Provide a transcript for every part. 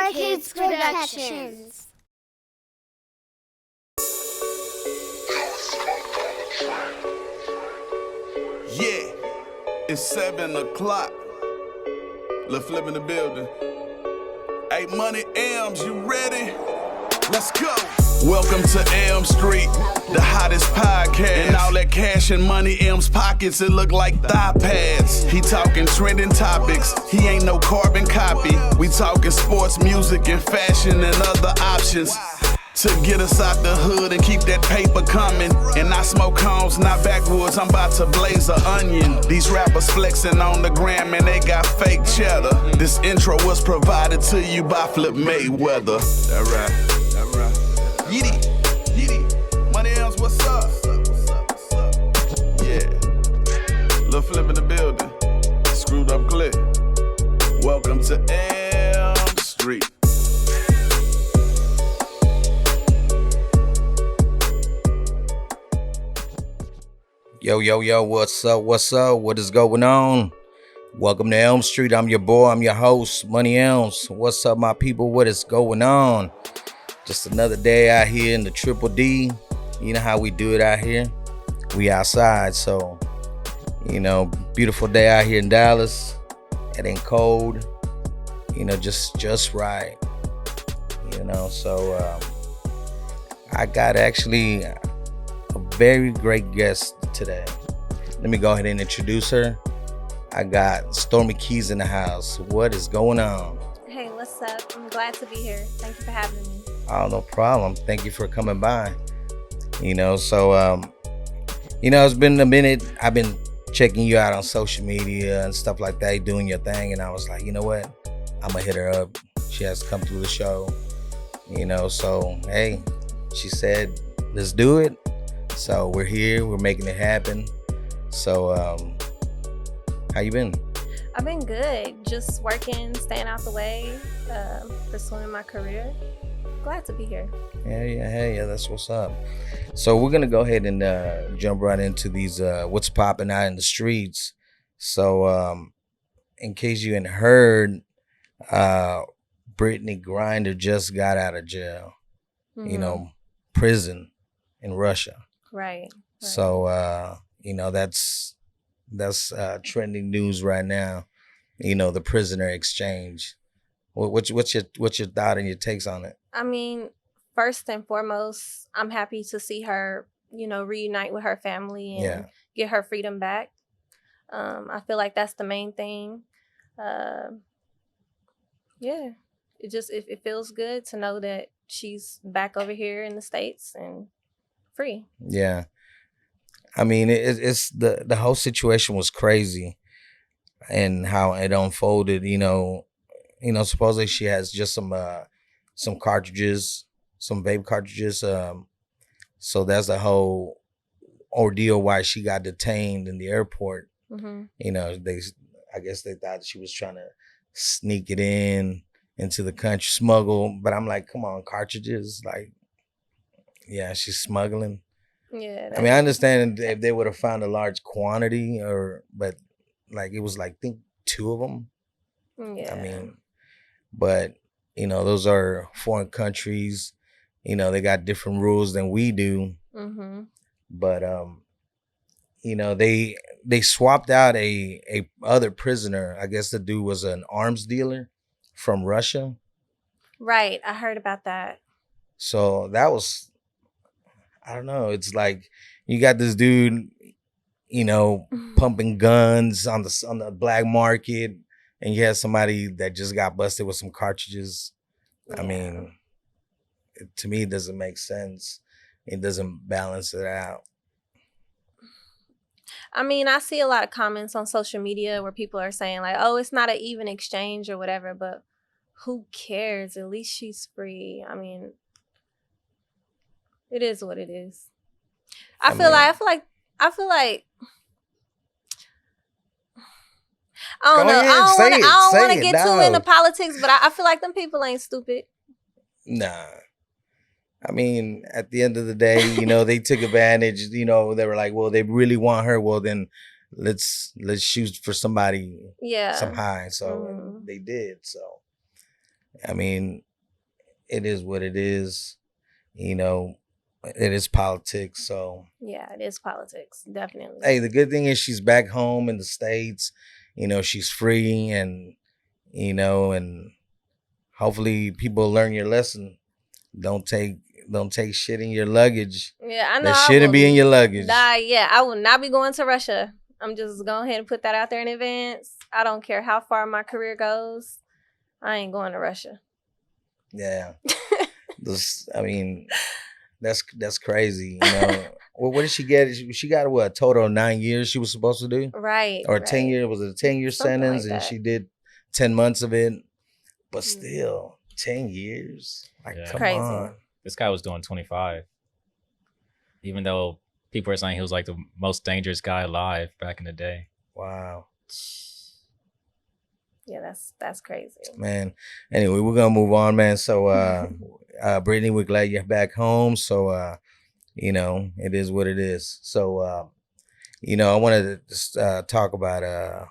SourKidsProductions. Yeah, it's 7 o'clock. Lil' Flip in the building. Hey, Money Elms, you ready? Let's go. Welcome to Elm Street, the hottest podcast. And all that cash in Money Elms pockets, it look like thigh pads. He talking trending topics, he ain't no carbon copy. We talking sports, music, and fashion and other options to get us out the hood and keep that paper coming. And I smoke cones, not backwoods, I'm about to blaze an onion. These rappers flexing on the gram and they got fake cheddar. This intro was provided to you by Flip Mayweather. That right. Yeety, Money Elms, what's up? Yeah, Lil' Flip in the building, screwed up clip. Welcome to Elm Street. Yo, what's up? What is going on? Welcome to Elm Street. I'm your boy, I'm your host, Money Elms. What's up, my people? What is going on? Just another day out here in the Triple D. You know how we do it out here. We outside, so, you know, beautiful day out here in Dallas. It ain't cold, you know, just right. You know, so I got actually a very great guest today. Let me go ahead and introduce her. I got Stormi Keyz in the house. What is going on? Hey, what's up? I'm glad to be here. Thank you for having me. Oh, no problem. Thank you for coming by. You know, so, you know, it's been a minute. I've been checking you out on social media and stuff like that, doing your thing. And I was like, you know what? I'm going to hit her up. She has to come through the show. You know, so, hey, she said, let's do it. So we're here. We're making it happen. So, how you been? I've been good. Just working, staying out the way, pursuing my career. Glad to be here. Yeah, that's what's up. So we're gonna go ahead and jump right into these what's popping out in the streets. So in case you hadn't heard, Brittany Griner just got out of jail. Mm-hmm. You know, prison in Russia. Right. So you know, that's trending news right now. You know, the prisoner exchange. What's your thought and your takes on it? I mean, first and foremost, I'm happy to see her, you know, reunite with her family and get her freedom back. I feel like that's the main thing. It feels good to know that she's back over here in the States and free. Yeah. I mean, it's the whole situation was crazy and how it unfolded, you know, supposedly she has just some cartridges, some vape cartridges. So that's the whole ordeal why she got detained in the airport. Mm-hmm. You know, I guess they thought she was trying to sneak it into the country, smuggle. But I'm like, come on, cartridges, like, yeah, she's smuggling. Yeah. I mean, I understand if they would have found a large quantity, but like it was like I think 2 of them. Yeah. I mean, but you know, those are foreign countries. You know, they got different rules than we do. Mm-hmm. But you know, they swapped out a other prisoner. I guess the dude was an arms dealer from Russia. Right, I heard about that. So that was, I don't know. It's like you got this dude, you know, pumping guns on the black market. And you have somebody that just got busted with some cartridges. Yeah. I mean, to me, it doesn't make sense. It doesn't balance it out. I mean, I see a lot of comments on social media where people are saying like, oh, it's not an even exchange or whatever, but who cares? At least she's free. I mean, it is what it is. I feel like I don't know. I don't want to get too into politics, but I feel like them people ain't stupid. Nah. I mean, at the end of the day, you know, they took advantage. You know, they were like, well, they really want her. Well, then let's shoot for somebody, some high. So they did. So I mean, it is what it is. You know, it is politics. So Yeah, it is politics, definitely. hey, the good thing is she's back home in the States. You know, she's free, and and hopefully people learn your lesson. Don't take shit in your luggage. Yeah, I know. That shouldn't be in your luggage. Yeah, I will not be going to Russia. I'm just going ahead and put that out there in advance. I don't care how far my career goes. I ain't going to Russia. Yeah. I mean, that's crazy. You know, well, what did she get? She got what, a total of 9 years she was supposed to do, right? Or 10 years? Was it a 10-year sentence? Like and that. She did 10 months of it, but still 10 years. Like, come crazy. on. This guy was doing 25, even though people are saying he was like the most dangerous guy alive back in the day. Wow. Yeah, that's crazy, man. Anyway, we're gonna move on, man. So Brittany, we're glad you're back home. So it is what it is. So I wanted to just talk about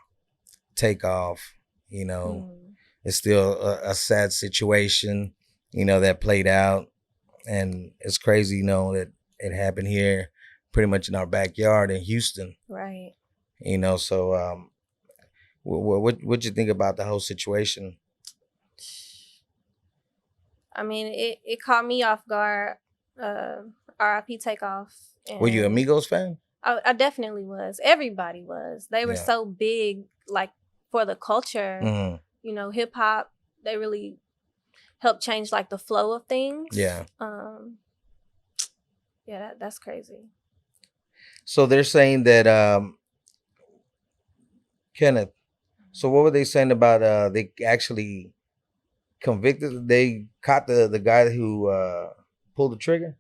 Takeoff. It's still a sad situation, that played out, and it's crazy, that it happened here, pretty much in our backyard in Houston. Right. So what'd you think about the whole situation? I mean, it caught me off guard. R.I.P. Takeoff. Were you a Migos fan? I definitely was. Everybody was. They were so big, like, for the culture. Mm-hmm. Hip hop. They really helped change, like, the flow of things. Yeah. Yeah, that's crazy. So they're saying that Kenneth. So what were they saying about they actually convicted? They caught the guy who pulled the trigger?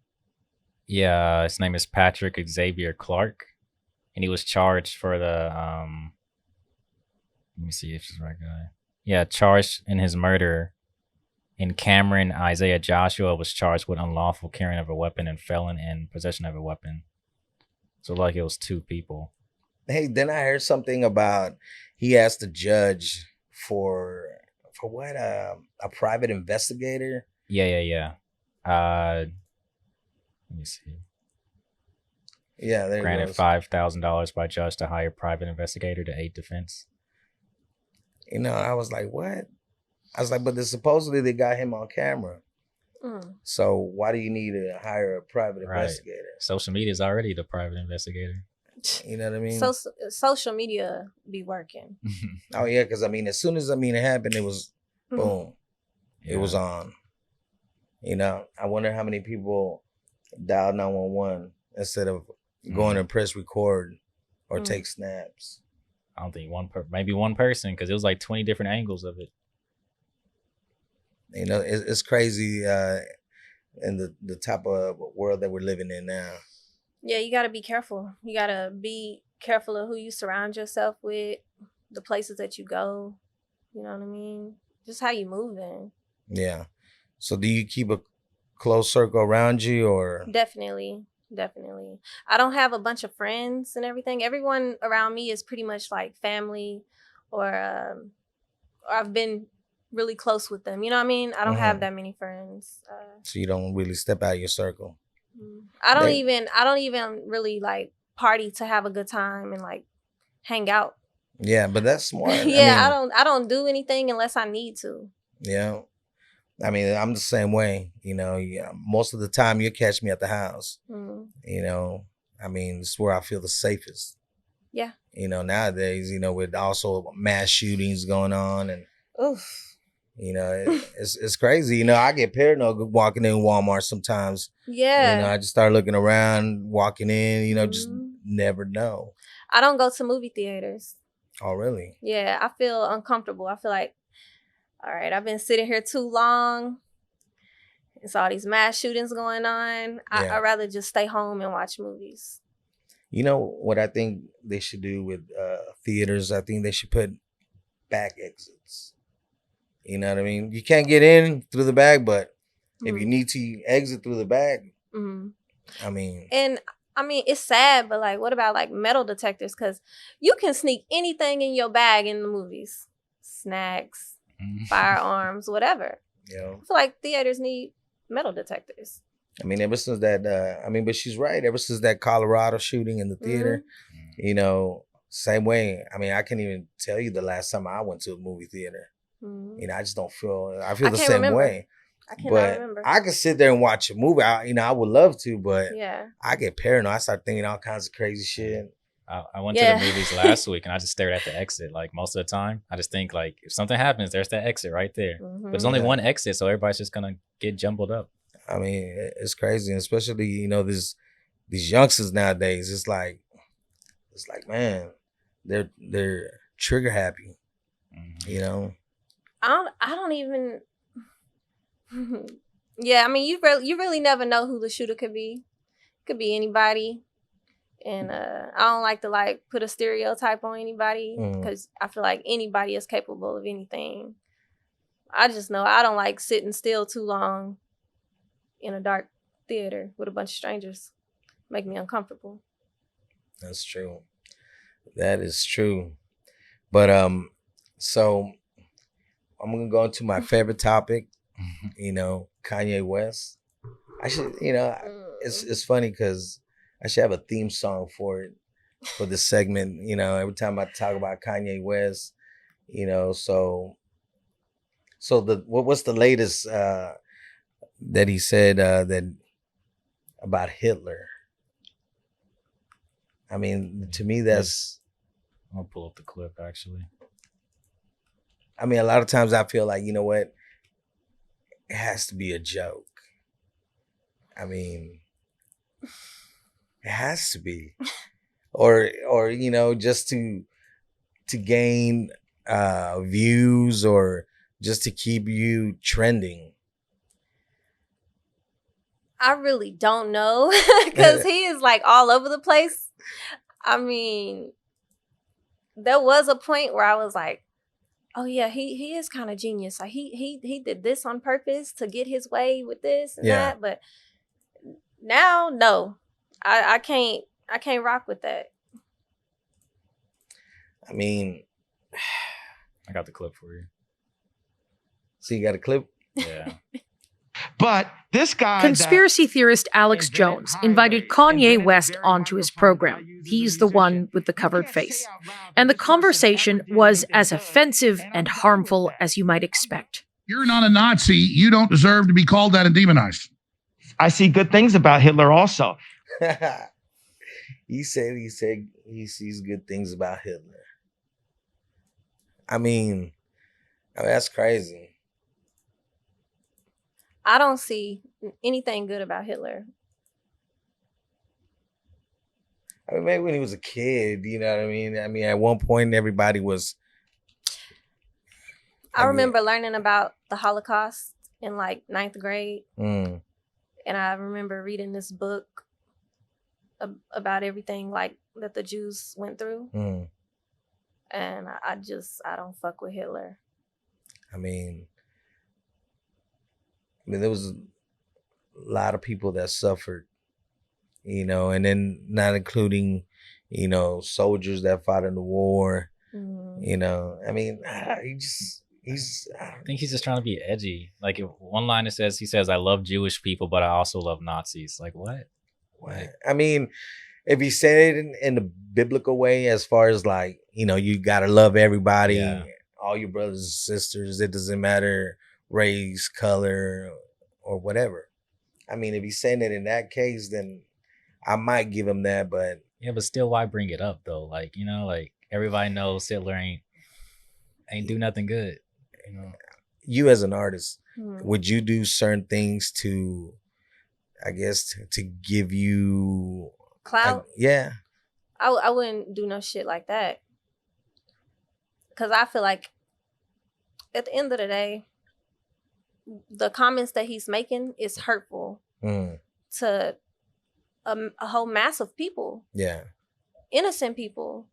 Yeah, his name is Patrick Xavier Clark, and he was charged for the let me see if it's the right guy. Yeah, charged in his murder. And Cameron Isaiah Joshua was charged with unlawful carrying of a weapon and felon in possession of a weapon. So like it was two people. Hey, then I heard something about he asked the judge for what, a private investigator? Yeah. Let me see. Yeah, there granted $5,000 by judge to hire private investigator to aid defense. I was like, what? I was like, but supposedly they got him on camera. So why do you need to hire a private investigator? Social media is already the private investigator. You know what I mean? So social media be working. Oh yeah, because as soon as it happened, it was boom. It was on. I wonder how many people dialed 911 instead of going to press record or take snaps. I don't think maybe one person, because it was like 20 different angles of it. It's crazy in the type of world that we're living in now. Yeah, you got to be careful. You got to be careful of who you surround yourself with, the places that you go. You know what I mean? Just how you moving. Yeah. So do you keep a close circle around you, or? Definitely. I don't have a bunch of friends and everything. Everyone around me is pretty much like family, or I've been really close with them. You know what I mean? I don't have that many friends. So you don't really step out of your circle. I don't even really like party to have a good time and like hang out. Yeah, but that's smart. Yeah, I don't do anything unless I need to. Yeah. I'm the same way, most of the time you catch me at the house, it's where I feel the safest. Yeah. Nowadays, with also mass shootings going on, and oof. It's crazy. I get paranoid walking in Walmart sometimes. Yeah. I just start looking around, walking in, just never know. I don't go to movie theaters. Oh, really? Yeah, I feel uncomfortable. I feel like, all right, I've been sitting here too long. It's all these mass shootings going on. I'd rather just stay home and watch movies. You know what I think they should do with theaters? I think they should put back exits. You know what I mean? You can't get in through the back, but if you need to exit through the back, And it's sad, but like, what about like metal detectors? Because you can sneak anything in your bag in the movies. Snacks, firearms, whatever. You know, I feel like theaters need metal detectors. I mean, ever since that, but she's right. Ever since that Colorado shooting in the theater, you know, same way. I mean, I can't even tell you the last time I went to a movie theater. Mm-hmm. You know, I just don't feel. I feel the can't same remember. way. I cannot But remember. I can sit there and watch a movie. I would love to, but Yeah. I get paranoid. I start thinking all kinds of crazy shit. I went to the movies last week and I just stared at the exit. Like most of the time, I just think like if something happens, there's that exit right there. Mm-hmm. But there's only one exit, so everybody's just gonna get jumbled up. I mean, it's crazy, and especially you know these youngsters nowadays. It's like man, they're trigger happy. Mm-hmm. You know, I don't even. Yeah, I mean, you really never know who the shooter could be. Could be anybody, and I don't like to like put a stereotype on anybody because I feel like anybody is capable of anything. I just know I don't like sitting still too long in a dark theater with a bunch of strangers. Make me uncomfortable. That's true. That is true. But so I'm gonna go into my favorite topic. You know, Kanye West. I should, you know, it's funny because I should have a theme song for it for this segment. You know, every time I talk about Kanye West, you know, so what's the latest that he said that about Hitler? I mean, to me, that's. I'll pull up the clip actually. I mean, a lot of times I feel like, you know what, it has to be a joke. I mean, it has to be, or you know, just to gain views or just to keep you trending. I really don't know because he is like all over the place. I mean, there was a point where I was like, oh yeah, he is kind of genius. Like he did this on purpose to get his way with this and that. But now, no, I can't rock with that. I mean, I got the clip for you. So you got a clip? Yeah. But this guy, conspiracy theorist Alex Jones invited Kanye West onto his program. He's the one with the covered face. And the conversation was as offensive and harmful as you might expect. You're not a Nazi. You don't deserve to be called that and demonized. I see good things about Hitler also. He said he sees good things about Hitler. I mean, that's crazy. I don't see anything good about Hitler. I mean, maybe when he was a kid, you know what I mean? I mean, at one point, everybody was... I remember learning about the Holocaust in like 9th grade. And I remember reading this book about everything like that the Jews went through. And I don't fuck with Hitler. I mean, there was a lot of people that suffered, you know, and then not including, you know, soldiers that fought in the war, you know. I mean, I think he's just trying to be edgy. Like one line he says, I love Jewish people, but I also love Nazis. Like what? What? I mean, if he said it in the biblical way, as far as like, you know, you got to love everybody, all your brothers and sisters, it doesn't matter race, color, or whatever. I mean, if he's saying it in that case, then I might give him that, but... Yeah, but still, why bring it up, though? Like, you know, like, everybody knows Hitler ain't do nothing good, you know? You as an artist, would you do certain things to, I guess, to give you... Clout? Yeah. I wouldn't do no shit like that. Because I feel like, at the end of the day, the comments that he's making is hurtful to a whole mass of people. Yeah. Innocent people.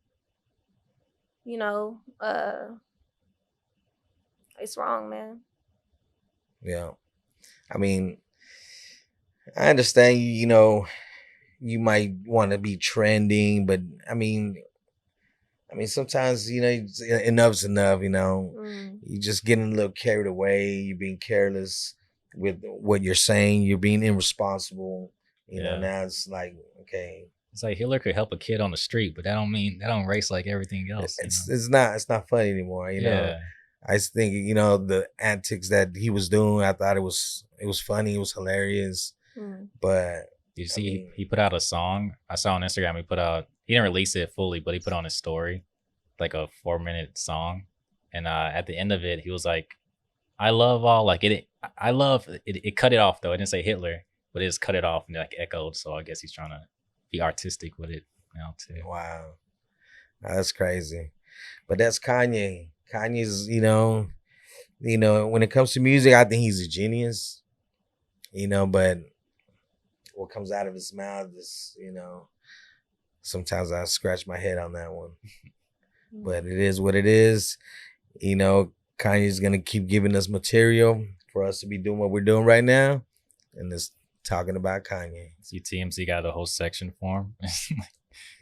You know, it's wrong, man. Yeah. I mean, I understand, you know, you might want to be trending, but I mean, I mean, sometimes, enough's enough, Mm. You're just getting a little carried away. You're being careless with what you're saying. You're being irresponsible. Yeah. Now it's like, okay. It's like Hitler could help a kid on the street, but that don't race like everything else. It's not funny anymore, Yeah. I just think, the antics that he was doing, I thought it was funny, it was hilarious. Mm. But You see, he put out a song. I saw on Instagram. He didn't release it fully, but he put on his story like a 4-minute song, and at the end of it, he was like, "I love all like it. I love it." It cut it off though. It didn't say Hitler, but it just cut it off and like echoed. So I guess he's trying to be artistic with it now too. wow, that's crazy. But that's Kanye. Kanye's, when it comes to music, I think he's a genius. But what comes out of his mouth is, sometimes I scratch my head on that one. But it is what it is. Kanye's gonna keep giving us material for us to be doing what we're doing right now, and it's talking about Kanye. See, TMZ got a whole section for him.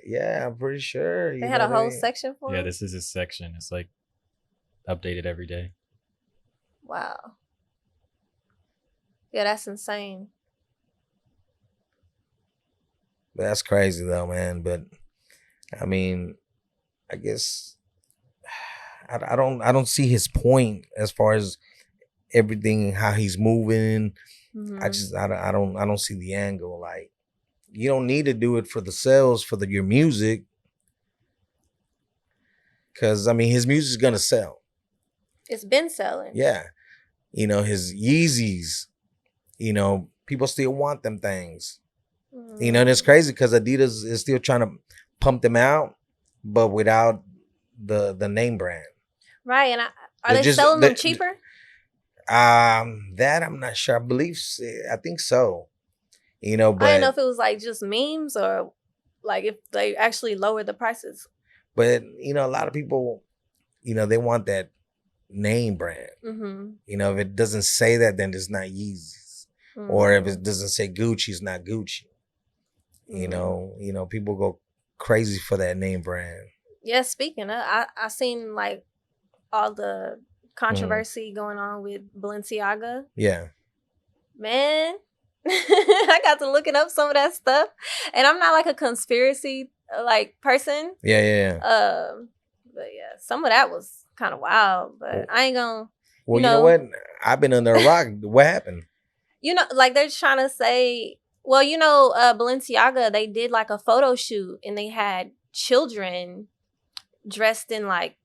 Yeah, I'm pretty sure. They had a whole section for Yeah, him? this is his section. It's like updated every day. Wow. Yeah, that's insane. That's crazy though, man. But I mean, I guess I don't see his point as far as everything, how he's moving. Mhm. I don't see the angle. Like, you don't need to do it for the sales for your music, because I mean his music's gonna sell. It's been selling. Yeah, his Yeezys. People still want them things. Mhm. And it's crazy because Adidas is still trying to pump them out, but without the name brand. Right, and are They're they just- selling they- them cheaper? That I'm not sure. I think so. But I didn't know if it was like just memes or like if they actually lowered the prices. but a lot of people, they want that name brand. Mm-hmm. If it doesn't say that, then it's not Yeezys. Or if it doesn't say Gucci, it's not Gucci. People go crazy for that name brand. Yeah, speaking of, I seen like all the controversy going on with Balenciaga. Yeah. Man, I got to looking up some of that stuff, and I'm not like a conspiracy like person. Yeah. But yeah, some of that was kind of wild. But I ain't gonna. Well, you know what? I've been under a rock. What happened? Like they're trying to say. Well, Balenciaga, they did like a photo shoot, and they had children dressed in like,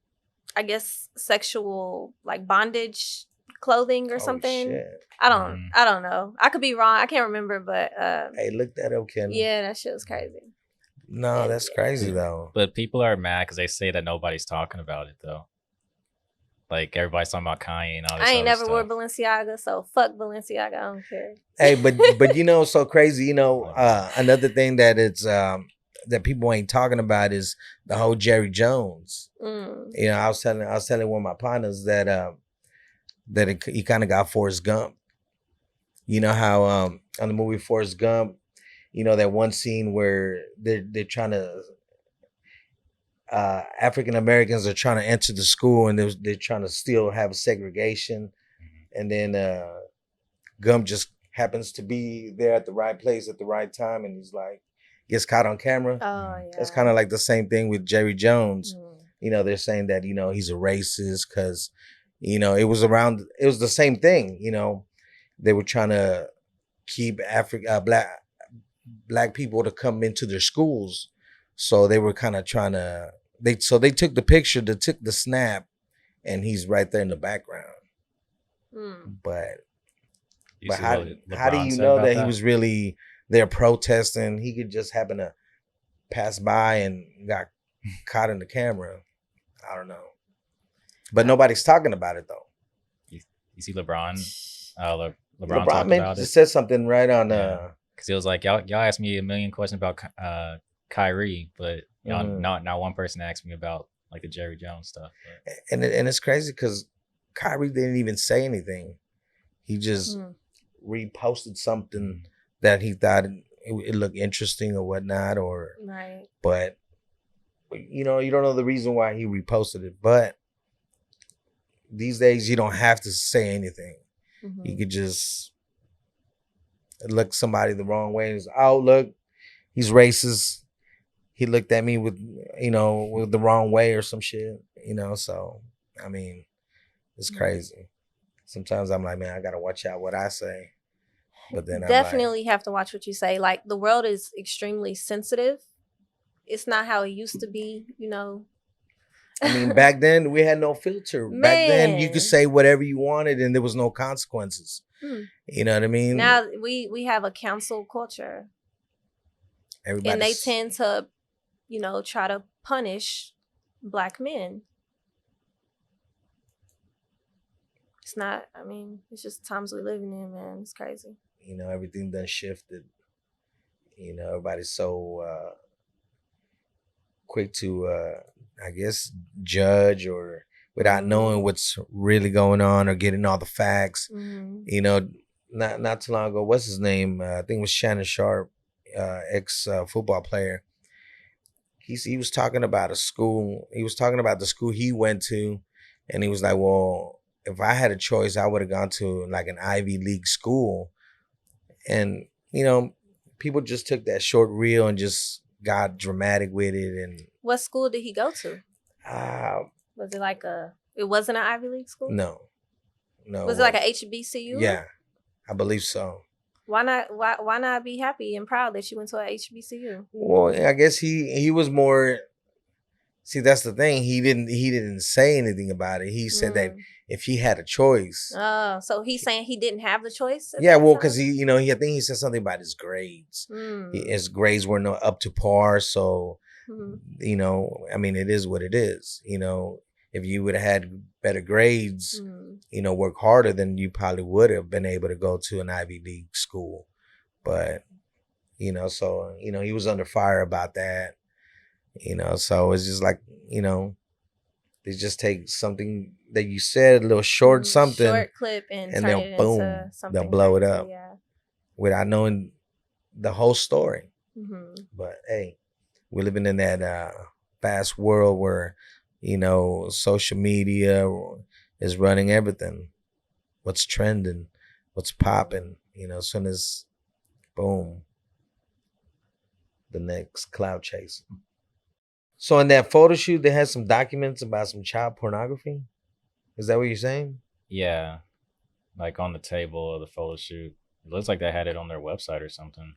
I guess, sexual like bondage clothing or something. Shit. I don't know. I could be wrong. I can't remember, but Hey, look that up, Ken. yeah, that shit was crazy. No, that's crazy though. But people are mad because they say that nobody's talking about it though. Like everybody's talking about Kanye and all this. I ain't other never wore stuff. Balenciaga, so fuck Balenciaga. I don't care. Hey, but so crazy. Another thing that it's that people ain't talking about is the whole Jerry Jones. Mm. I was telling one of my partners that he kind of got Forrest Gump. You know how on the movie Forrest Gump, that one scene where they're trying to African Americans are trying to enter the school and they're trying to still have segregation, and then Gump just happens to be there at the right place at the right time, and he's like gets caught on camera. Oh yeah. It's kind of like the same thing with Jerry Jones. Mm. They're saying that he's a racist because it was the same thing. They were trying to keep black people to come into their schools, so they were kind of trying to they took the picture, they took the snap, and he's right there in the background. Mm. But You see how what do LeBron you said know about that he was really there protesting? He could just happen to pass by and got caught in the camera. I don't know. But nobody's talking about it though. You see LeBron? LeBron LeBron talked about it. said something right on Because it was like y'all asked me a million questions about Kyrie, but y'all not one person asked me about like the Jerry Jones stuff. But. And it's crazy because Kyrie didn't even say anything. He just reposted something that he thought it looked interesting or whatnot, Right. But you don't know the reason why he reposted it. But these days, you don't have to say anything. Mm-hmm. You could just look somebody the wrong way. And oh, look, he's racist. He looked at me with the wrong way or some shit. So I mean, it's crazy. Sometimes I'm like, man, I gotta watch out what I say. But then definitely have to watch what you say. Like, the world is extremely sensitive. It's not how it used to be, I mean, back then we had no filter. Man. Back then you could say whatever you wanted and there was no consequences. You know what I mean? Now we have a cancel culture. And they tend to, try to punish Black men. It's not, it's just times we living in, man. It's crazy. Everything done shifted. Everybody's so quick to, I guess, judge or without knowing what's really going on or getting all the facts. Mm-hmm. Not too long ago, what's his name? I think it was Shannon Sharp, ex football player. He was talking about a school. He was talking about the school he went to, and he was like, well, if I had a choice, I would have gone to like an Ivy League school. And, people just took that short reel and just got dramatic with it. And what school did he go to? Was it like it wasn't an Ivy League school? No. Was it like a HBCU? Yeah, I believe so. Why not be happy and proud that you went to a HBCU? Well, I guess he was more. See, that's the thing. He didn't say anything about it. He said that if he had a choice. Oh, so he's saying he didn't have the choice? Yeah, well, because I think he said something about his grades. His grades weren't up to par, so it is what it is. If you would have had better grades, work harder, then you probably would have been able to go to an Ivy League school. But he was under fire about that. So it's just like, they just take something that you said, a little short something. Short clip and turn they'll it boom, into something they'll blow crazy, it up without knowing the whole story. Mm-hmm. But hey, we're living in that fast world where, social media is running everything. What's trending, what's popping, as soon as, boom, the next cloud chase. So in that photo shoot, they had some documents about some child pornography. Is that what you're saying? Yeah, like on the table of the photo shoot. It looks like they had it on their website or something.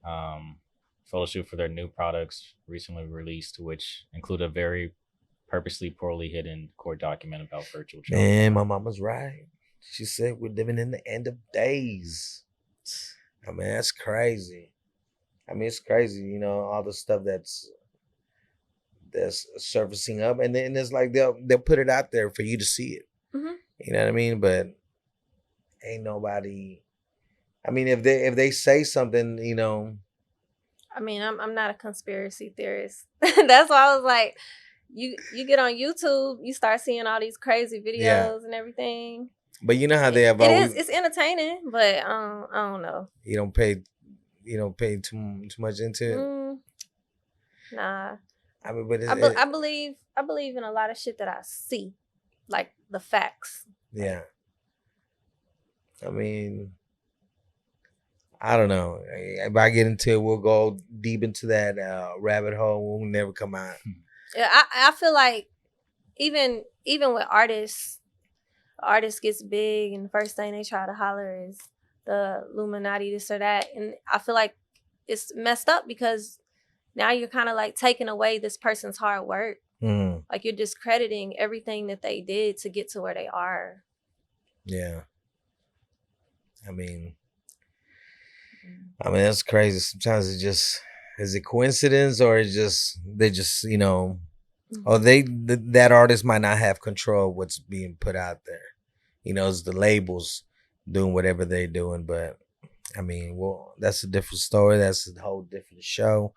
Photo shoot for their new products recently released, which include a very purposely poorly hidden court document about virtual child. Man, my mama's right. She said we're living in the end of days. That's crazy. It's crazy, all the stuff that's surfacing up, and then it's like they'll put it out there for you to see it. Mm-hmm. You know what I mean? But ain't nobody. If they say something, I'm not a conspiracy theorist. That's why I was like, you get on YouTube, you start seeing all these crazy videos and everything. But you know how they have always. It's entertaining, but I don't know. You don't pay too much into it. Nah. But I believe in a lot of shit that I see, like the facts. Yeah. I don't know. If I get into it, we'll go deep into that rabbit hole. We'll never come out. Yeah, I feel like even with artists gets big and the first thing they try to holler is the Illuminati, this or that, and I feel like it's messed up because now you're kind of like taking away this person's hard work. Mm-hmm. Like, you're discrediting everything that they did to get to where they are. Yeah. That's crazy. Sometimes is it coincidence or they just, or that artist might not have control of what's being put out there. It's the labels doing whatever they're doing. But that's a different story. That's a whole different show.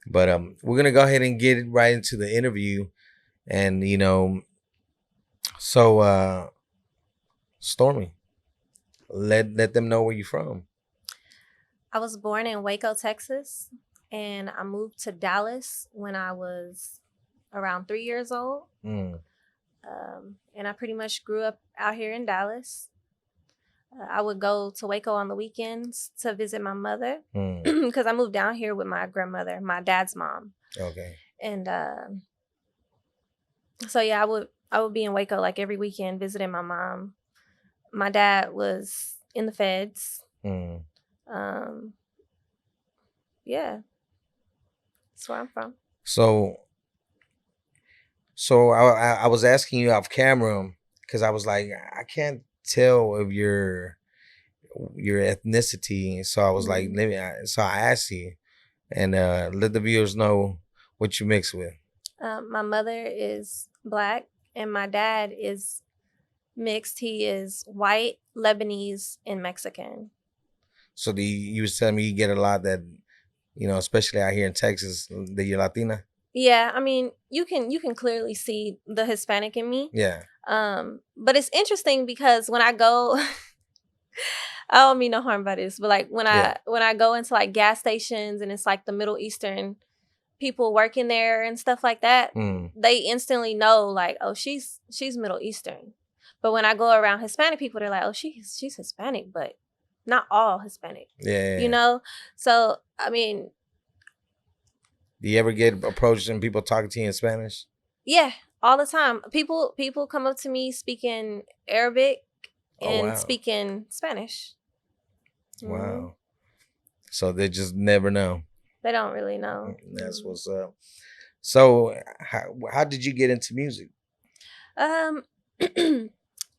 But we're gonna go ahead and get right into the interview, and so Stormy, let them know where you're from. I was born in Waco, Texas, and I moved to Dallas when I was around 3 years old. Mm. And I pretty much grew up out here in Dallas. I would go to Waco on the weekends to visit my mother because I moved down here with my grandmother, my dad's mom. Okay. And so yeah, I would be in Waco like every weekend visiting my mom. My dad was in the feds. Yeah, that's where I'm from. So I was asking you off camera because I was like, I can't tell of your ethnicity. So I was like, so I asked you, and let the viewers know what you mix with. My mother is Black, and my dad is mixed. He is white, Lebanese, and Mexican. So you was telling me you get a lot that, you know, especially out here in Texas, that you're Latina. Yeah, I mean, you can clearly see the Hispanic in me. Yeah. But it's interesting because when I go, I don't mean no harm by this, but like when I go into like gas stations and it's like the Middle Eastern people working there and stuff like that, they instantly know like, oh, she's Middle Eastern. But when I go around Hispanic people, they're like, oh, she's Hispanic, but not all Hispanic. Yeah. You know? So, I mean, do you ever get approached and people talking to you in Spanish? Yeah, all the time. People come up to me speaking Arabic and speaking Spanish. Wow. So they just never know. They don't really know. That's what's up. So how did you get into music?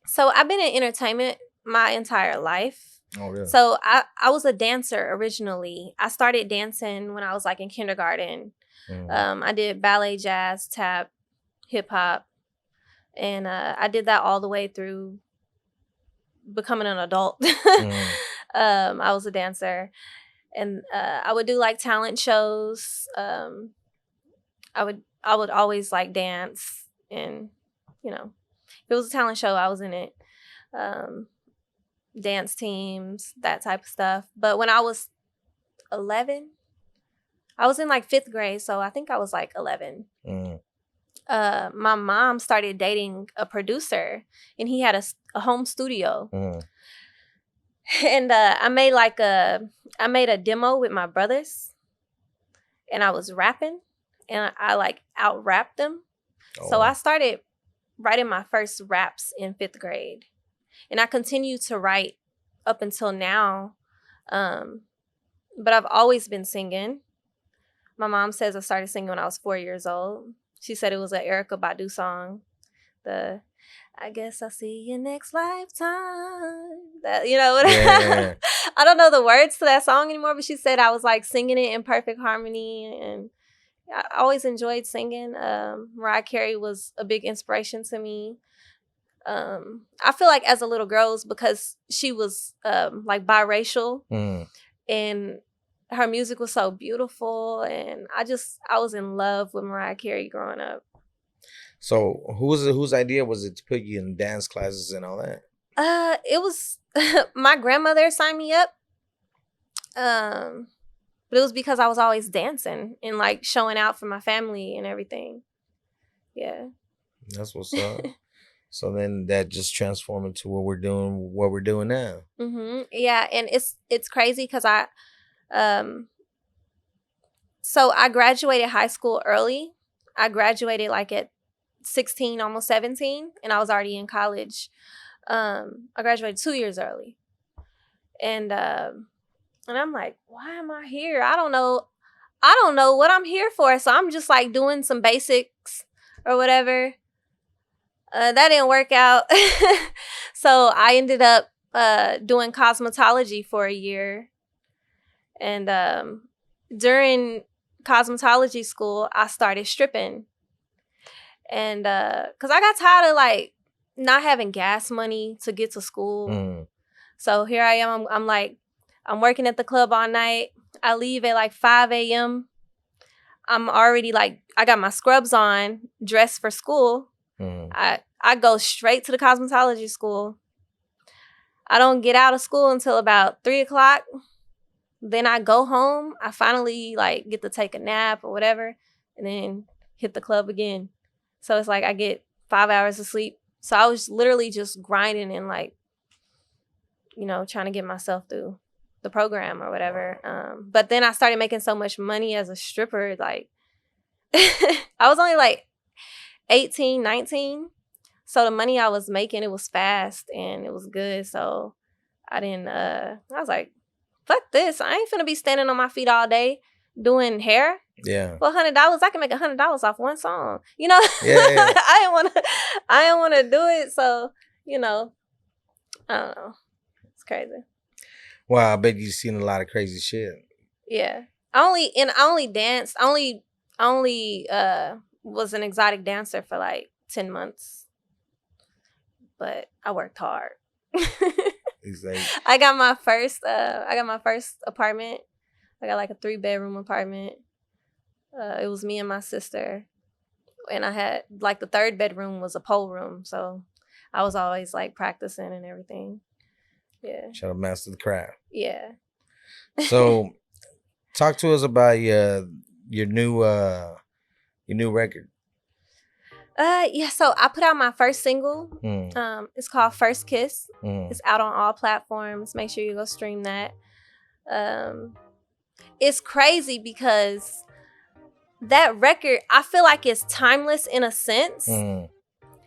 So I've been in entertainment my entire life. Oh, really? So I was a dancer originally. I started dancing when I was like in kindergarten. I did ballet, jazz, tap, hip hop, and I did that all the way through becoming an adult. I was a dancer, and I would do like talent shows. I would always like dance, and you know, if it was a talent show, I was in it. Dance teams, that type of stuff. But when I was 11, I was in like 5th grade, so I think I was like 11. My mom started dating a producer, and he had a home studio. And I made a demo with my brothers, and I was rapping, and I like out rapped them. So I started writing my first raps in 5th grade. And I continue to write up until now. But I've always been singing. My mom says I started singing when I was 4 years old. She said it was an Erykah Badu song. I guess I'll see you next lifetime. That, you know, Yeah. I don't know the words to that song anymore, but she said I was like singing it in perfect harmony. And I always enjoyed singing. Mariah Carey was a big inspiration to me. I feel like as a little girl, it was because she was like biracial, and her music was so beautiful, and I was in love with Mariah Carey growing up. So whose idea was it to put you in dance classes and all that? It was my grandmother signed me up. But it was because I was always dancing and like showing out for my family and everything. Yeah. That's what's up. So then that just transformed into what we're doing now. Yeah, and it's crazy because so I graduated high school early. I graduated like at 16, almost 17, and I was already in college. I graduated 2 years early. And I'm like, why am I here? I don't know what I'm here for. So I'm just like doing some basics or whatever. That didn't work out. So I ended up doing cosmetology for a year. And during cosmetology school, I started stripping. And because I got tired of like not having gas money to get to school. So here I am. I'm working at the club all night. I leave at like 5 a.m. I'm already like, I got my scrubs on, dressed for school. I go straight to the cosmetology school. I don't get out of school until about 3 o'clock. Then I go home. I finally like get to take a nap or whatever, and then hit the club again. So it's like I get 5 hours of sleep. So I was literally just grinding and like, you know, trying to get myself through the program or whatever. But then I started making so much money as a stripper. Like I was only like 18, 19. So the money I was making, it was fast and it was good. So I was like, fuck this. I ain't finna be standing on my feet all day doing hair. Yeah. For $100, I can make $100 off one song. You know? Yeah. I didn't wanna do it. So, you know, I don't know. It's crazy. Wow, I bet you've seen a lot of crazy shit. Yeah. I only danced. I only was an exotic dancer for like 10 months. But I worked hard. Exactly. I got my first apartment. I got like a 3-bedroom apartment. It was me and my sister. And I had like the 3rd bedroom was a pole room. So I was always like practicing and everything. Yeah. Try to master the craft. Yeah. So talk to us about your new record. Yeah, so I put out my first single. It's called First Kiss. It's out on all platforms. Make sure you go stream that. It's crazy because that record, I feel like it's timeless in a sense.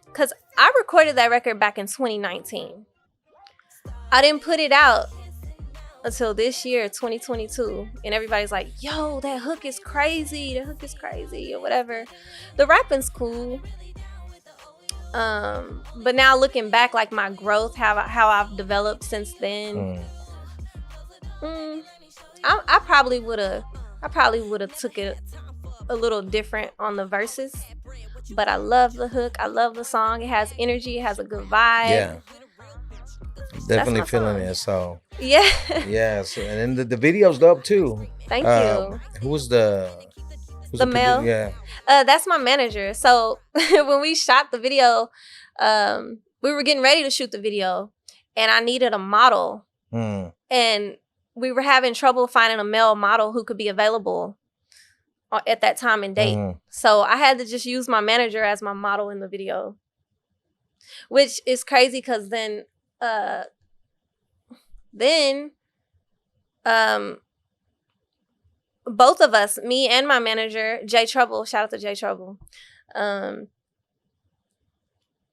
Because I recorded that record back in 2019. I didn't put it out until this year, 2022. And everybody's like, yo, that hook is crazy. The hook is crazy or whatever. The rapping's cool. But now looking back, like my growth, how I've developed since then, I probably would have took it a little different on the verses. But I love the hook. I love the song. It has energy. It has a good vibe. Yeah. Definitely feeling it. So yeah. Yeah. So and then the video's dope too. Thank you. Who's the male? Yeah. That's my manager. So when we shot the video, we were getting ready to shoot the video, and I needed a model, and we were having trouble finding a male model who could be available at that time and date. So I had to just use my manager as my model in the video, which is crazy because then both of us, me and my manager, J Trouble, shout out to J Trouble,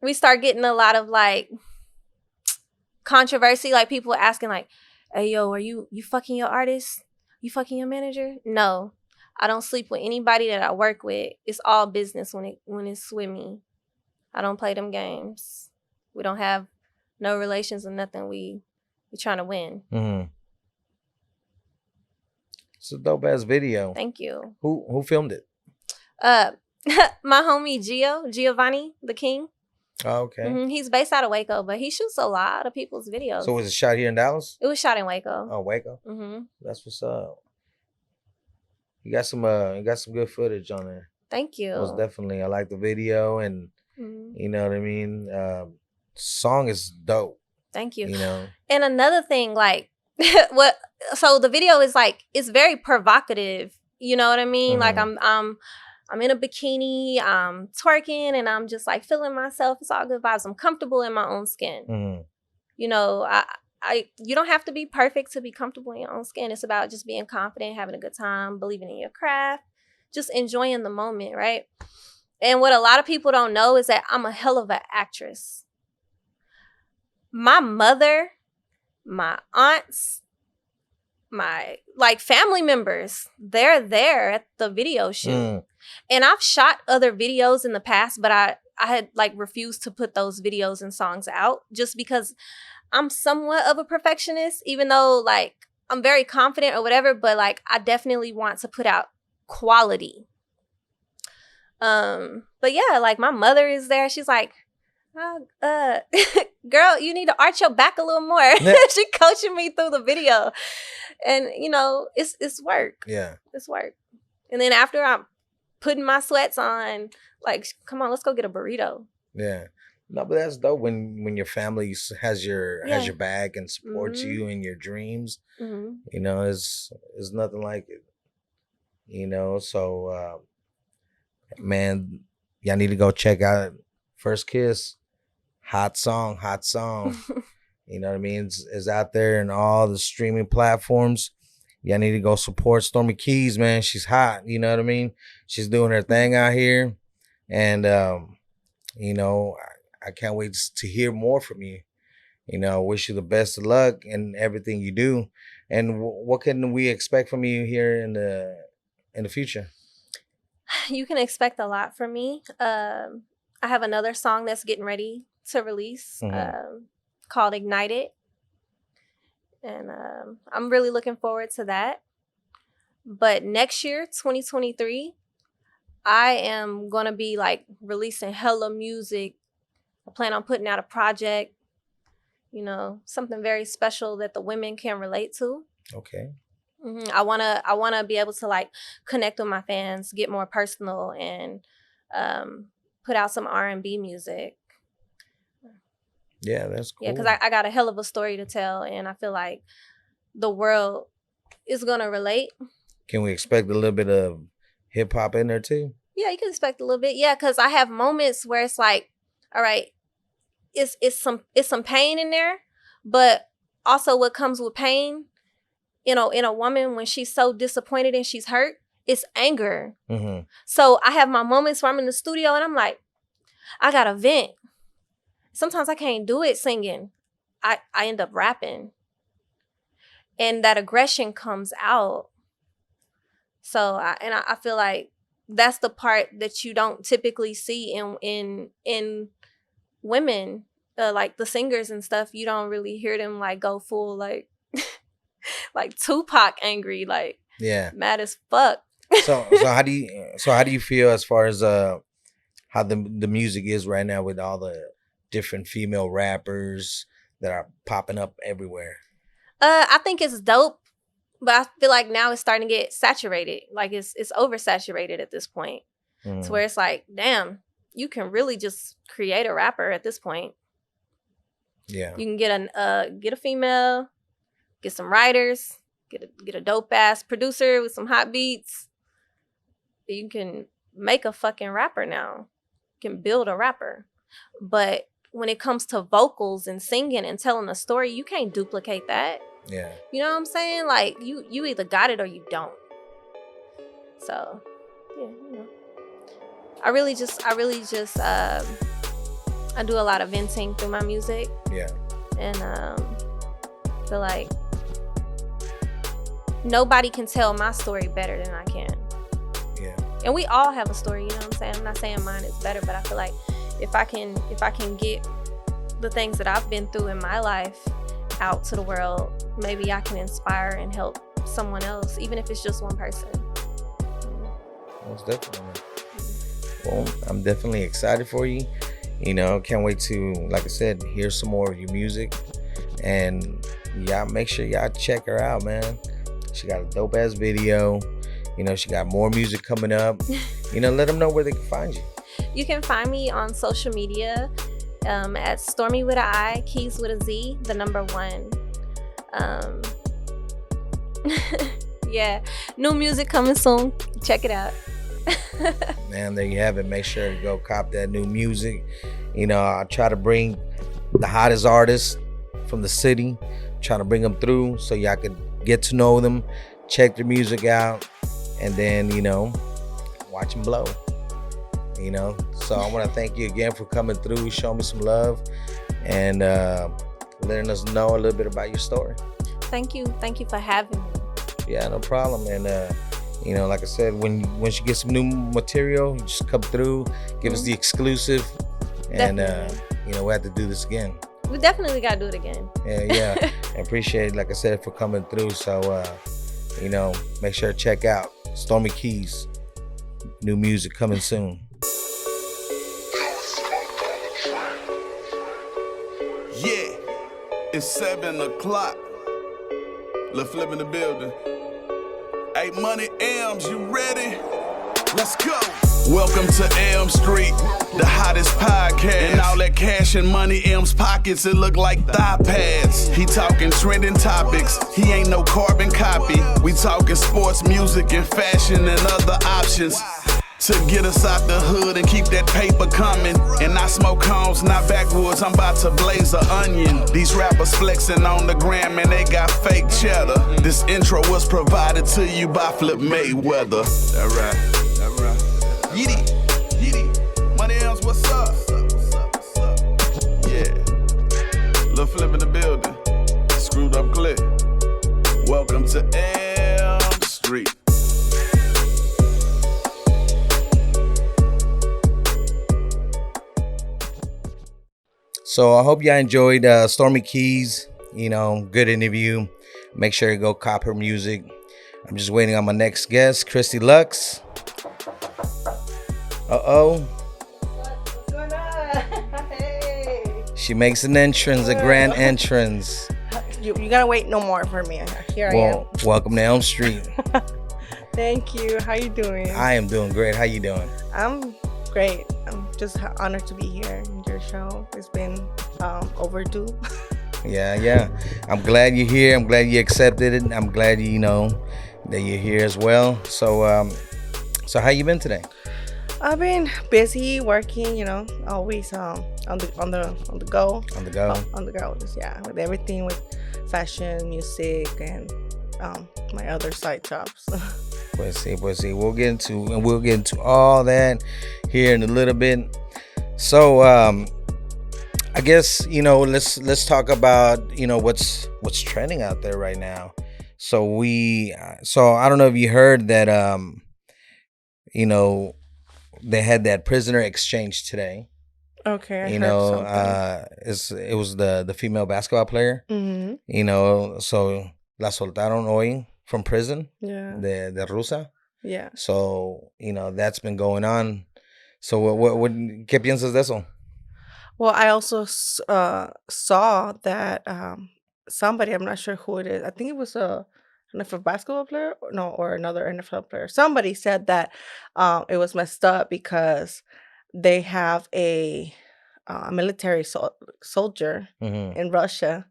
we start getting a lot of like controversy, like people asking like, hey yo, are you fucking your artist? You fucking your manager? No. I don't sleep with anybody that I work with. It's all business when it's with me. I don't play them games. We don't have no relations or nothing. We trying to win. It's a dope ass video. Thank you. Who filmed it? My homie Giovanni the King. Oh, okay. He's based out of Waco, but he shoots a lot of people's videos. So was it shot here in Dallas? It was shot in Waco. Oh, Waco. That's what's up. You got some good footage on there. Thank you. Most definitely. I like the video, and you know what I mean. Song is dope. Thank you. You know. And another thing, like so the video is like, it's very provocative. You know what I mean? Like I'm in a bikini, I'm twerking, and I'm just like feeling myself. It's all good vibes. I'm comfortable in my own skin. You know, you don't have to be perfect to be comfortable in your own skin. It's about just being confident, having a good time, believing in your craft, just enjoying the moment, right? And what a lot of people don't know is that I'm a hell of an actress. My mother, my aunts, my like family members, they're there at the video shoot. And I've shot other videos in the past, but I had like refused to put those videos and songs out just because I'm somewhat of a perfectionist, even though like I'm very confident or whatever, but like I definitely want to put out quality. But yeah, like my mother is there. She's like, girl, you need to arch your back a little more. She coaching me through the video. And you know, it's work. Yeah. It's work. And then after I'm putting my sweats on, like, come on, let's go get a burrito. Yeah. No, but that's dope when your family has your Yeah. back and supports Mhm. you in your dreams. Hmm. You know, it's nothing like it. You know, so man, y'all need to go check out First Kiss. Hot song, hot song. You know what I mean? It's out there in all the streaming platforms. Y'all need to go support Stormi Keyz, man. She's hot. You know what I mean? She's doing her thing out here. And, you know, I can't wait to hear more from you. You know, wish you the best of luck in everything you do. And what can we expect from you here in the future? You can expect a lot from me. I have another song that's getting ready to release called Ignited. And I'm really looking forward to that. But next year, 2023, I am going to be like releasing hella music. I plan on putting out a project, you know, something very special that the women can relate to. Okay. I wanna be able to like connect with my fans, get more personal, and put out some R&B music. Yeah, that's cool. Yeah, because I got a hell of a story to tell, and I feel like the world is gonna relate. Can we expect a little bit of hip hop in there too? Yeah, you can expect a little bit. Yeah, because I have moments where it's like, all right, it's some pain in there, but also what comes with pain, you know, in a woman when she's so disappointed and she's hurt, it's anger. Mm-hmm. So I have my moments where I'm in the studio and I'm like, I gotta vent. Sometimes I can't do it singing. I end up rapping. And that aggression comes out. So I feel like that's the part that you don't typically see in women, like the singers and stuff. You don't really hear them like go full like like Tupac angry, like mad as fuck. So how do you feel as far as how the music is right now with all the different female rappers that are popping up everywhere? I think it's dope, but I feel like now it's starting to get saturated. Like it's oversaturated at this point. To where it's like, damn, you can really just create a rapper at this point. Yeah. You can get a female, get some writers, get a dope ass producer with some hot beats. You can make a fucking rapper now. You can build a rapper. But when it comes to vocals and singing and telling a story, you can't duplicate that. Yeah. You know what I'm saying? Like you either got it or you don't. So, yeah, you know. I really just I do a lot of venting through my music. Yeah. And feel like nobody can tell my story better than I can. Yeah. And we all have a story, you know what I'm saying? I'm not saying mine is better, but I feel like if I can get the things that I've been through in my life out to the world, maybe I can inspire and help someone else, even if it's just one person. Most definitely. Well, I'm definitely excited for you. You know, can't wait to, like I said, hear some more of your music. And y'all make sure y'all check her out, man. She got a dope ass video. You know, she got more music coming up. You know, let them know where they can find you. You can find me on social media at Stormy with an I, Keys with a Z, the number 1. Yeah, new music coming soon. Check it out. Man, there you have it. Make sure to go cop that new music. You know, I try to bring the hottest artists from the city, trying to bring them through so y'all could get to know them, check their music out, and then, you know, watch them blow. You know, so I want to thank you again for coming through, showing me some love, and letting us know a little bit about your story. Thank you for having me. Yeah, no problem. And you know, like I said, once you get some new material, you just come through, give us the exclusive, and you know, we have to do this again. We definitely gotta do it again. Yeah. I appreciate it, like I said, for coming through. So you know, make sure to check out Stormi Keyz. New music coming soon. Yeah, it's 7 o'clock. Let's flip in the building. Hey, Money Elms, you ready? Let's go. Welcome to Elm Street, the hottest podcast. And all that cash and money M's pockets, it look like thigh pads. He talking trending topics, he ain't no carbon copy. We talking sports, music, and fashion and other options to get us out the hood and keep that paper coming. And I smoke cones, not backwoods, I'm about to blaze an onion. These rappers flexing on the gram and they got fake cheddar. This intro was provided to you by Flip Mayweather. That right, that right. Yeety, yeety, Money Elms, what's up? Yeah, Lil Flip in the building, screwed up clip. Welcome to Elm Street. So I hope y'all enjoyed Stormi Keyz. You know, good interview. Make sure you go cop her music. I'm just waiting on my next guest, Christy Lux. Uh-oh. What's going on? Hey. She makes an entrance, a grand entrance. You gotta wait no more for me. Here I am. Welcome to Elm Street. Thank you. How you doing? I am doing great. How you doing? I'm great. I'm just honored to be here in your show. It's been overdue. Yeah. I'm glad you're here. I'm glad you accepted it. I'm glad you know that you're here as well. So how you been today? I've been busy working. You know, always on the go. On the go. On the go. Just, yeah, with everything with fashion, music, and my other side jobs. Pues sí. We'll get into all that here in a little bit. So I guess, you know, let's talk about, you know, what's trending out there right now. So I don't know if you heard that you know, they had that prisoner exchange today. Okay. I you heard know, something. it was the female basketball player. Mm-hmm. You know, so la soltaron hoy from prison. Yeah. De Rusa. Yeah. So, you know, that's been going on. So what ¿qué piensas de eso? Well, I also saw that somebody, I'm not sure who it is. I think it was a NFL basketball player, or another NFL player. Somebody said that it was messed up because they have a military soldier in Russia,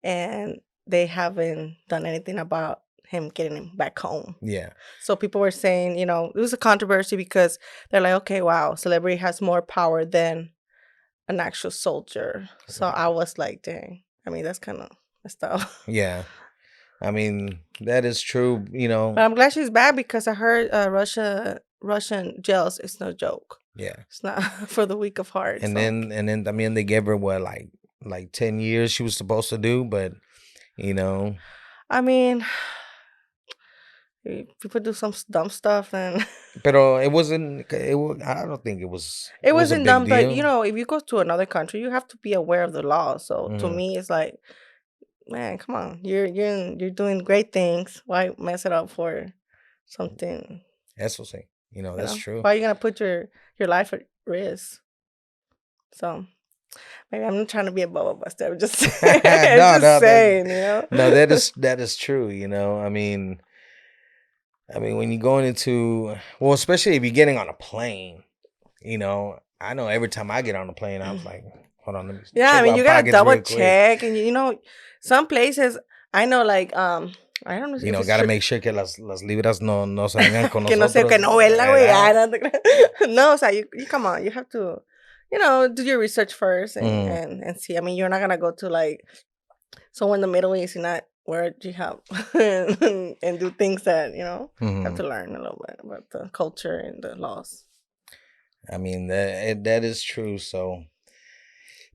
and they haven't done anything about him getting him back home. Yeah. So people were saying, you know, it was a controversy because they're like, okay, wow, celebrity has more power than an actual soldier. So I was like, dang. I mean, that's kind of messed up. Yeah. I mean, that is true, you know. But I'm glad she's back because I heard Russian jails is no joke. Yeah. It's not for the weak of heart. And so. then I mean, they gave her what, like 10 years she was supposed to do, but you know. I mean, people do some dumb stuff and Pero I don't think it was. It wasn't dumb, deal. but you know, if you go to another country, you have to be aware of the law. So to me, it's like, man, come on, you're doing great things. Why mess it up for something? Eso sí. You know, that's true. Why are you gonna put your life at risk? So maybe I'm not trying to be a bubble buster. I'm just saying, saying, you know. No, that is true. You know, I mean, when you're going into, well, especially if you're getting on a plane, you know, I know every time I get on a plane, I was like, hold on, let me. Yeah, I mean, you gotta double check, and you know, some places I know, like I don't know. You know, gotta make sure que las libras no se vengan con que nosotros. No sé, que no vuela, güey. No, o sea, you come on, you have to, you know, do your research first and see. I mean, you're not gonna go to like somewhere in the Middle East and not wear jihad and do things that, you know, have to learn a little bit about the culture and the laws. I mean, that is true. So,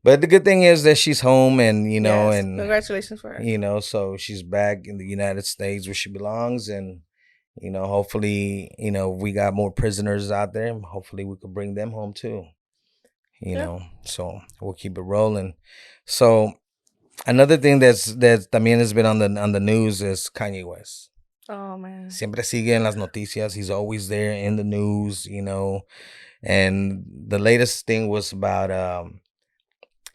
but the good thing is that she's home, and you know, yes, and congratulations for her. You know, so she's back in the United States where she belongs, and you know, hopefully, you know, we got more prisoners out there. Hopefully, we could bring them home too. You know, so we'll keep it rolling. So, another thing that también has been on the news is Kanye West. Oh man, siempre sigue en las noticias. He's always there in the news, you know. And the latest thing was about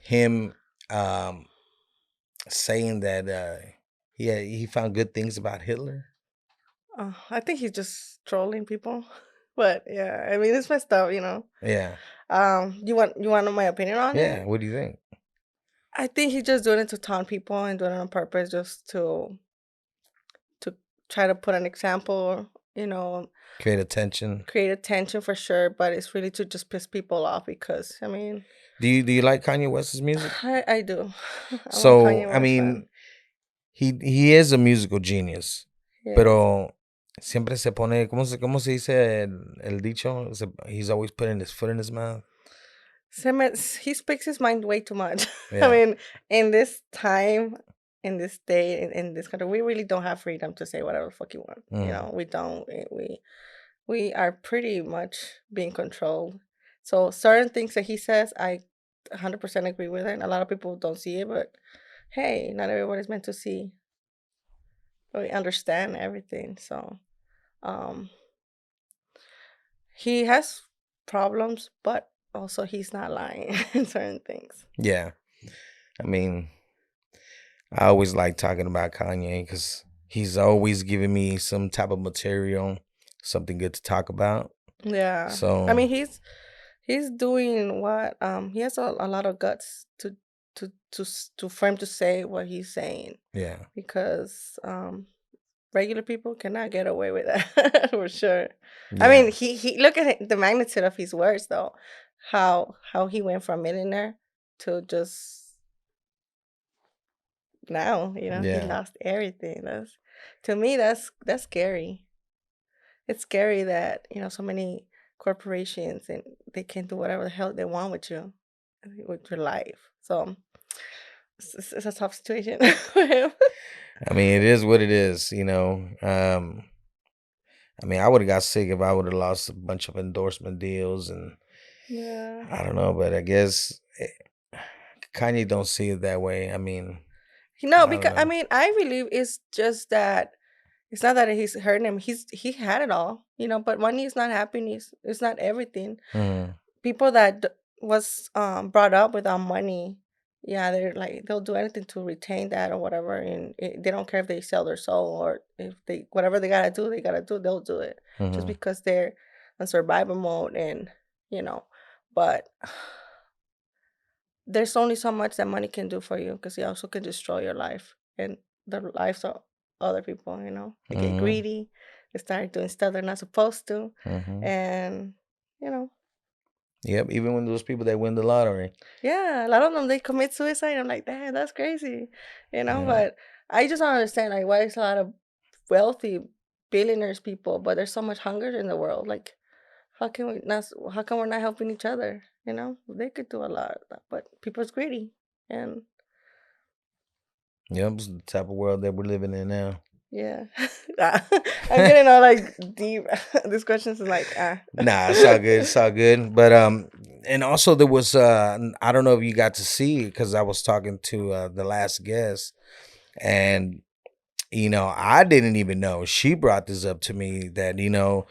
him saying that he found good things about Hitler. I think he's just trolling people But yeah, I mean, it's messed up, you know. Yeah. You want my opinion on it? Yeah. What do you think? I think he's just doing it to taunt people and doing it on purpose, just to try to put an example, you know, Create attention. create attention for sure. But it's really to just piss people off because I mean, Do you like Kanye West's music? I do. I'm a So Kanye I West mean, fan. he is a musical genius, Yeah. pero siempre se pone, cómo se dice el dicho? He's always putting his foot in his mouth. He speaks his mind way too much. Yeah. I mean, in this time, in this day, in this country, we really don't have freedom to say whatever the fuck you want. You know, we don't. We are pretty much being controlled. So certain things that he says, I 100% agree with it. And a lot of people don't see it, but hey, not everyone is meant to see. We understand everything. So, he has problems, but also he's not lying in certain things. Yeah. I mean, I always like talking about Kanye because he's always giving me some type of material, something good to talk about. Yeah. So I mean, he's doing what he has a lot of guts for him to say what he's saying. Yeah. Because regular people cannot get away with that for sure. Yeah. I mean, he look at the magnitude of his words though. How he went from millionaire to just now, you know, Yeah. he lost everything. To me that's scary. It's scary that, you know, so many corporations and they can do whatever the hell they want with you, with your life. So it's a tough situation for him. I mean, it is what it is, you know. I mean, I would have got sick if I would have lost a bunch of endorsement deals, and Yeah. I don't know, but I guess Kanye don't see it that way. I mean, No, don't because know. I mean, I believe it's just that it's not that he's hurting him. He had it all, you know. But money is not happiness. It's not everything. Mhm. People that was brought up without money, yeah, they're like they'll do anything to retain that or whatever, and they don't care if they sell their soul or if they whatever they gotta do, they'll do it just Mhm. because they're on survival mode, and you know. But there's only so much that money can do for you because it also can destroy your life and the lives of other people, you know. They get Mhm. greedy, they start doing stuff they're not supposed to, Mhm. and you know. Yep. Even when those people that win the lottery. Yeah, a lot of them they commit suicide. I'm like, damn, that's crazy, you know. Yeah. But I just don't understand like why there's a lot of wealthy billionaires people, but there's so much hunger in the world. Like, how come we're not helping each other? You know, they could do a lot, but people's greedy, and Yep. It's the type of world that we're living in now. yeah. I'm getting all like deep. These questions is like Nah, it's all good. It's all good. But and also there was I don't know if you got to see it because I was talking to the last guest, and you know, I didn't even know. She brought this up to me that, you know,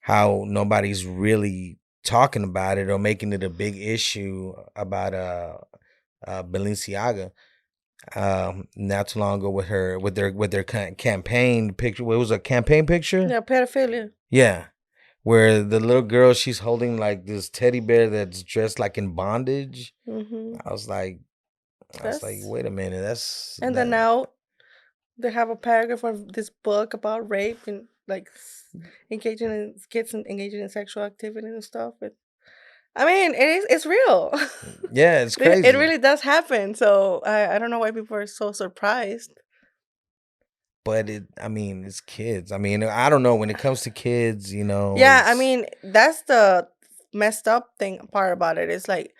how nobody's really talking about it or making it a big issue about Balenciaga. Not too long ago with their campaign picture. What was a campaign picture? yeah, pedophilia. Yeah. Where the little girl, she's holding like this teddy bear that's dressed like in bondage. Mm-hmm. I was like, wait a minute, that's And then now they have a paragraph of this book about rape and like engaging in kids and engaging in sexual activity and stuff. I mean, it's real. yeah, it's crazy. It really does happen. So I don't know why people are so surprised. But I mean, it's kids. I mean, I don't know when it comes to kids, you know. Yeah, I mean, that's the messed up part about it. It's like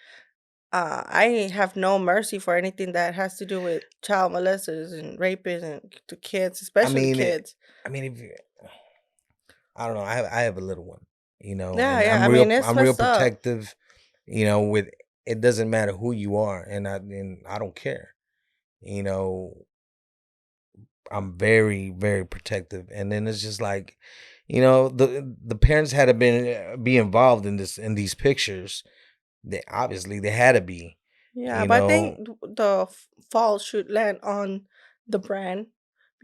I have no mercy for anything that has to do with child molesters and rapists and to kids, especially kids. I mean, I don't know. I have a little one, you know. Yeah, and yeah. I'm real, It's I'm real messed up. protective, you know. With it doesn't matter who you are, and I don't care, you know. I'm very, very protective, and then it's just like, you know, the parents had to be involved in these pictures. They had to be. Yeah, You but I know, think the fall should land on the brand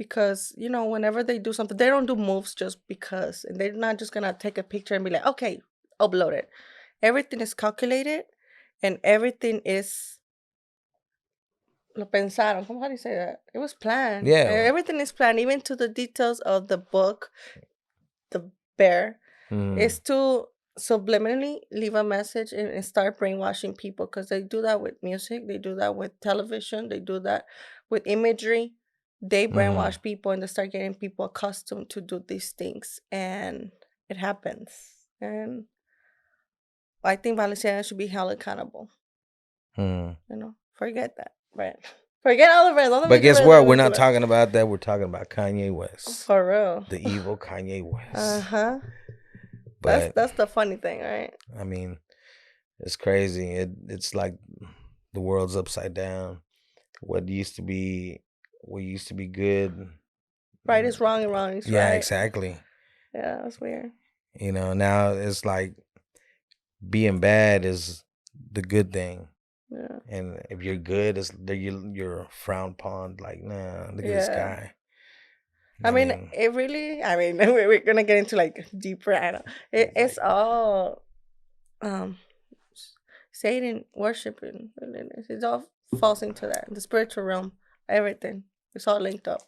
because whenever they do something, they don't do moves just because, and they're not just gonna take a picture and be like, okay, upload it. Everything is calculated, and everything is lo pensaron. How do you say that? It was planned. Yeah. Everything is planned, even to the details of the book, the bear. Is to subliminally leave a message and start brainwashing people, because they do that with music, they do that with television, they do that with imagery. They brainwash people and they start getting people accustomed to do these things, and it happens. And I think Valenciana should be held accountable. Forget that, right? Forget all the friends. All the But major guess friends what? are We're not gonna- talking about that. We're talking about Kanye West. For real. The evil Kanye West. Uh-huh. But That's the funny thing, right? I mean, it's crazy. It's like the world's upside down. What used to be good. Right is wrong and wrong is right. Yeah, exactly. Yeah, that's weird. Now it's like being bad is the good thing. Yeah. And if you're good, you're frowned upon. Like, nah, look at this guy. I mean, it really. I mean, we're gonna get into like deeper. I know it's all, Satan worshiping. It all falls into that. The spiritual realm, everything. It's all linked up.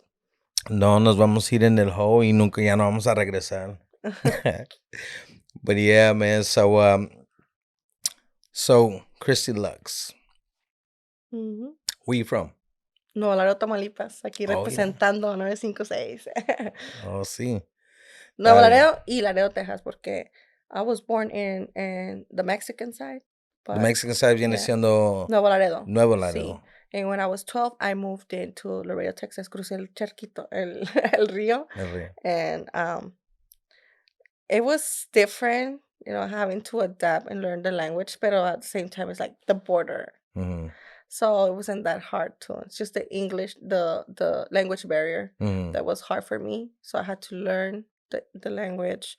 No nos vamos a ir en el hole y nunca ya no vamos a regresar. But yeah, man. So Christy Lux. Where you from? Nuevo Laredo, Tamaulipas. Aquí representando 956. Oh, sí. Nuevo Laredo y Laredo, Texas, porque I was born in the Mexican side. The Mexican side viene siendo Nuevo Laredo. Nuevo Laredo. Sí. And when I was 12, I moved into Laredo, Texas. Crucé el charquito, el río. El río. And it was different, having to adapt and learn the language. But at the same time, it's like the border. So it wasn't that hard too. It's just the English, the language barrier that was hard for me. So I had to learn the language.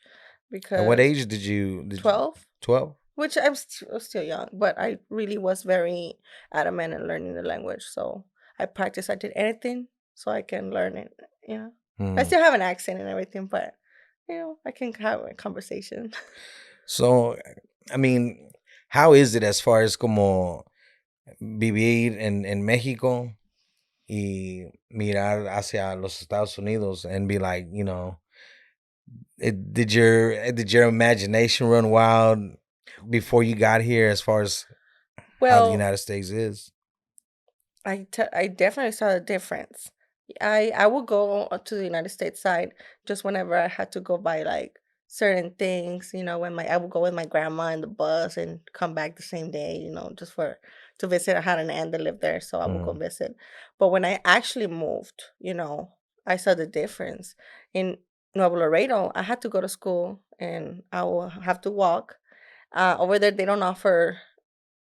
Because at what age did you? 12. 12? Which I'm still young, but I really was very adamant in learning the language. So I practiced. I did anything so I can learn it. Yeah. I still have an accent and everything, but I can have a conversation. So, I mean, how is it as far as como vivir en México y mirar hacia los Estados Unidos and be like, did your imagination run wild before you got here as far as how the United States is? I definitely saw the difference. I would go to the United States side just whenever I had to go buy like certain things, when I would go with my grandma in the bus and come back the same day, just to visit. I had an aunt that lived there, so I would go visit. But when I actually moved, I saw the difference. In Nuevo Laredo, I had to go to school and I will have to walk. Over there, they don't offer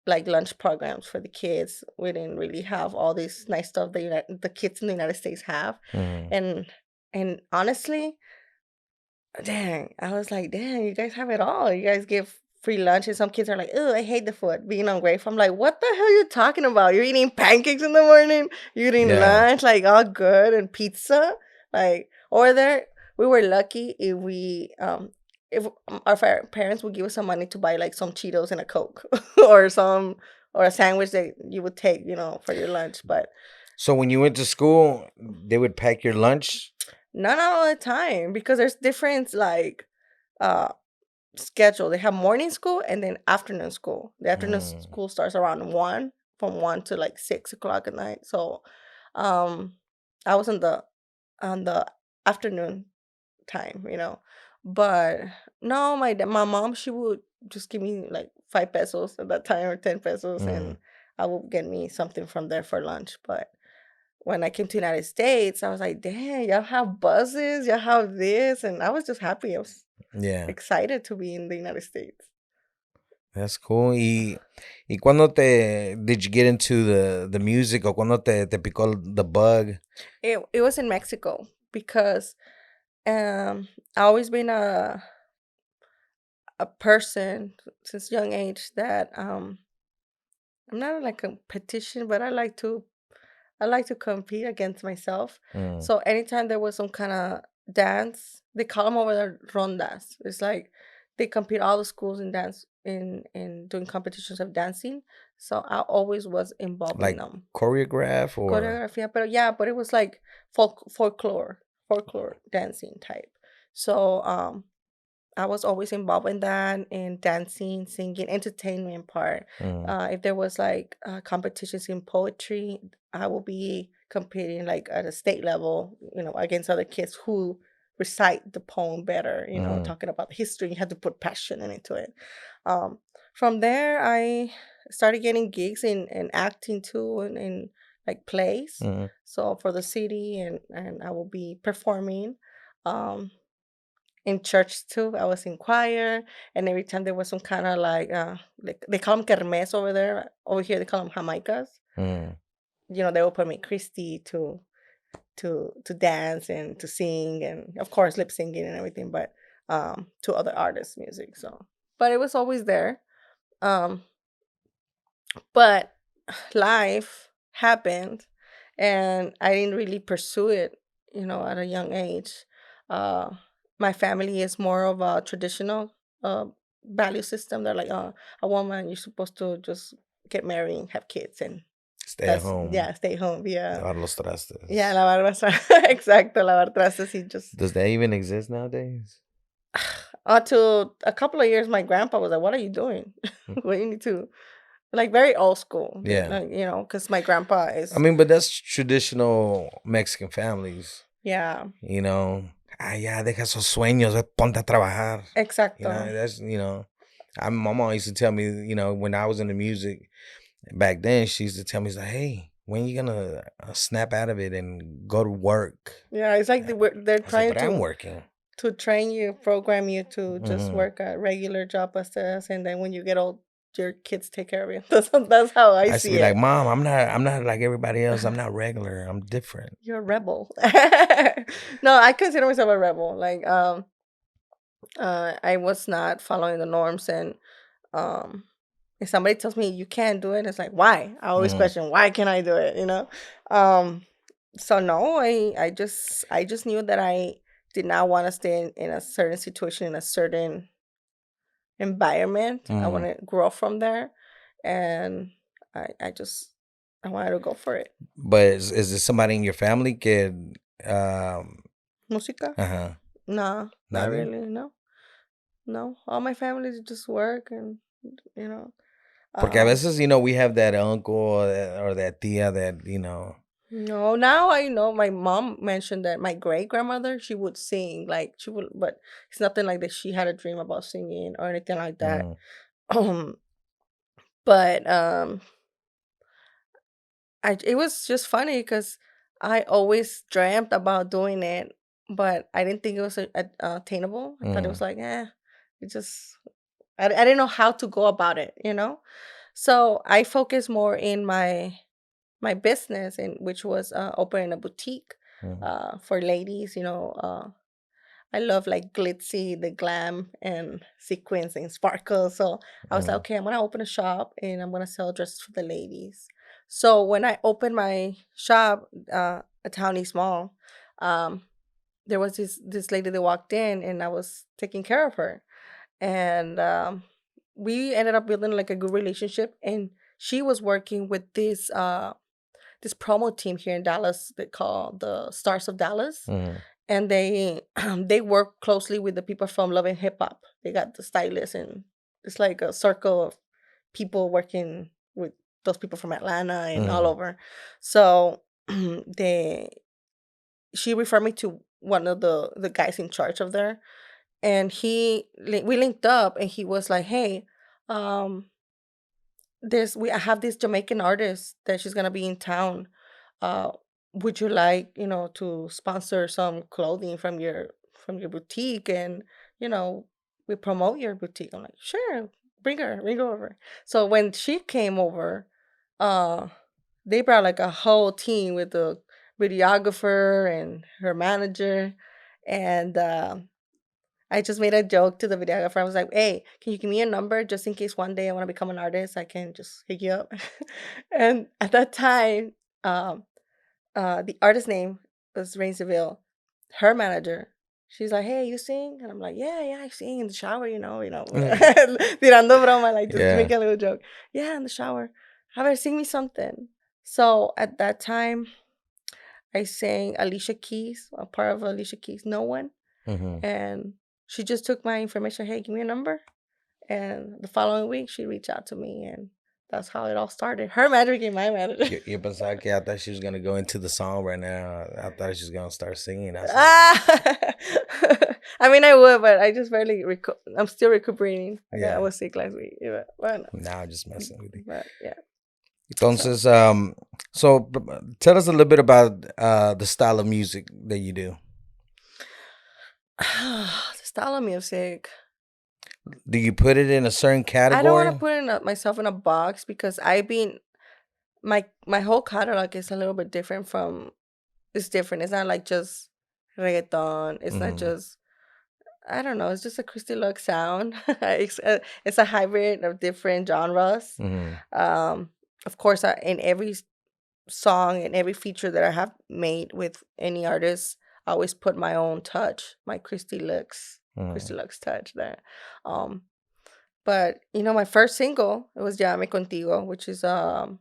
like lunch programs for the kids. We didn't really have all this nice stuff that the kids in the United States have. And honestly, dang, I was like, dang, you guys have it all. You guys give free lunch, and some kids are like, oh, I hate the food, being ungrateful. I'm like, what the hell are you talking about? You're eating pancakes in the morning, you're eating lunch, like all good, and pizza. Like over there, we were lucky if our parents would give us some money to buy like some Cheetos and a Coke or a sandwich that you would take, for your lunch. But so when you went to school, they would pack your lunch? Not all the time, because there's different like schedule. They have morning school and then afternoon school. The afternoon school starts around 1, from 1 to like 6 o'clock at night. So I was on the afternoon time, But no, my mom, she would just give me like 5 pesos at that time, or 10 pesos, and I would get me something from there for lunch. But when I came to the United States, I was like, dang, y'all have buses, y'all have this. And I was just happy. I was excited to be in the United States. That's cool. Y cuando did you get into the music, o cuando te picó the bug? It was in Mexico, because I always been a person since young age that I'm not like a competition, but I like to I like to compete against myself. Mm. So anytime there was some kind of dance, they call them over there rondas. It's like they compete all the schools in dance in doing competitions of dancing. So I always was involved in Like them. choreograph or Choreography, but it was like folklore dancing type. So I was always involved in that, in dancing, singing, entertainment part. Mm. If there was like competitions in poetry, I will be competing like at a state level, against other kids who recite the poem better, Mm. talking about the history. You have to put passion into it. Um, from there, I started getting gigs in acting too, and in like plays. Mm. So for the city, and I will be performing. Um, in church too. I was in choir, and every time there was some kind of like they call them kermes over there. Over here, they call them jamaicas. Mm. They would put me Christy to dance and to sing, and of course lip singing and everything, but to other artists' music. So, but it was always there. Um, but life happened, and I didn't really pursue it. At a young age. Uh, my family is more of a traditional uh, value system. They're like, a woman, you're supposed to just get married and have kids, and Stay at that's home. yeah, stay home. Yeah, Lavar los trastes. yeah, lavar exacto, lavar trastes y just. Does that even exist nowadays? Until a couple of years, my grandpa was like, "What are you doing? What you need to." Like very old school, Yeah. because my grandpa is. I mean, but that's traditional Mexican families. Yeah. Ya deja esos sueños, ponte a trabajar. Exacto. That's my mom used to tell me, when I was in the music back then, she used to tell me, she's like, hey, when you gonna snap out of it and go to work? Yeah, it's like they're trying but I'm working. To train you, program you to just Mhm. work a regular job as this, and then when you get old, your kids take care of you. That's how I I used to see be it. like, Mom, I'm not like everybody else. I'm not regular. I'm different. You're a rebel. No, I consider myself a rebel. Like, I was not following the norms, and um, if somebody tells me you can't do it, it's like, why? I always Mhm. question, why can't I do it? So no, I just knew that I did not want to stay in a certain situation, in a certain environment. I Mhm. want to grow from there, and I wanted to go for it. But is there somebody in your family que Música? ajá, No, not nadie? really. No. All my family just work, and you know. Porque a Um, veces, we have that uncle or that tia that, no, now I know. My mom mentioned that my great grandmother, she would sing, like she would, but it's nothing like that. She had a dream about singing or anything like that. mm, Um, but it was just funny because I always dreamt about doing it, but I didn't think it was attainable. I thought it was mm, like, it just I didn't know how to go about it. So I focused more in my business, in which was opening a boutique mm, for ladies. I love like glitzy, the glam and sequins and sparkle. So I was like, mm, okay, I'm gonna open a shop and I'm gonna sell dresses for the ladies. So when I opened my shop at Townies Mall, um, there was this lady that walked in, and I was taking care of her, and we ended up building like a good relationship. And she was working with this promo team here in Dallas they call the Stars of Dallas, mm, and they they work closely with the people from Love and Hip Hop. They got the stylists, and it's like a circle of people working with those people from Atlanta and all mm. over. So they she referred me to one of the guys in charge of there, and we linked up, and he was like, hey, um I have this Jamaican artist that she's gonna be in town. Uh, would you like, to sponsor some clothing from your boutique, and you know, we promote your boutique? I'm like, sure, bring her over. So when she came over, uh, they brought like a whole team with the videographer and her manager, and I just made a joke to the videographer. I was like, hey, can you give me a number just in case one day I want to become an artist? I can just hit you up. And at that time, um, the artist's name was Rain Seville. Her manager, she's like, "Hey, you sing?" And I'm like, "Yeah, I sing in the shower, tirando broma, like just Yeah. making a little joke. Yeah, in the shower. Have her sing me something." So at that time, I sang Alicia Keys, a part of Alicia Keys, "No One," and she just took my information. Hey, give me a number. And the following week, she reached out to me, and that's how it all started. Her manager became my manager. Yo pensaba que I thought she was gonna go into the song right now. I thought she was gonna start singing. I mean, I would, but I just barely. I'm still recuperating. Yeah. I was sick last week. Yeah, well, Nah, I'm just messing with you. but yeah. Entonces, so tell us a little bit about the style of music that you do. The style of music. Do you put it in a certain category? I don't want to put myself in a box because my whole catalog is a little bit different from. It's different. It's not like just reggaeton. It's not just. I don't know. It's just a Christy Lux sound. It's a hybrid of different genres. Of course, in every song and every feature that I have made with any artist, I always put my own touch, my Christy Lux touch there. But my first single, it was Llámame Contigo, which is what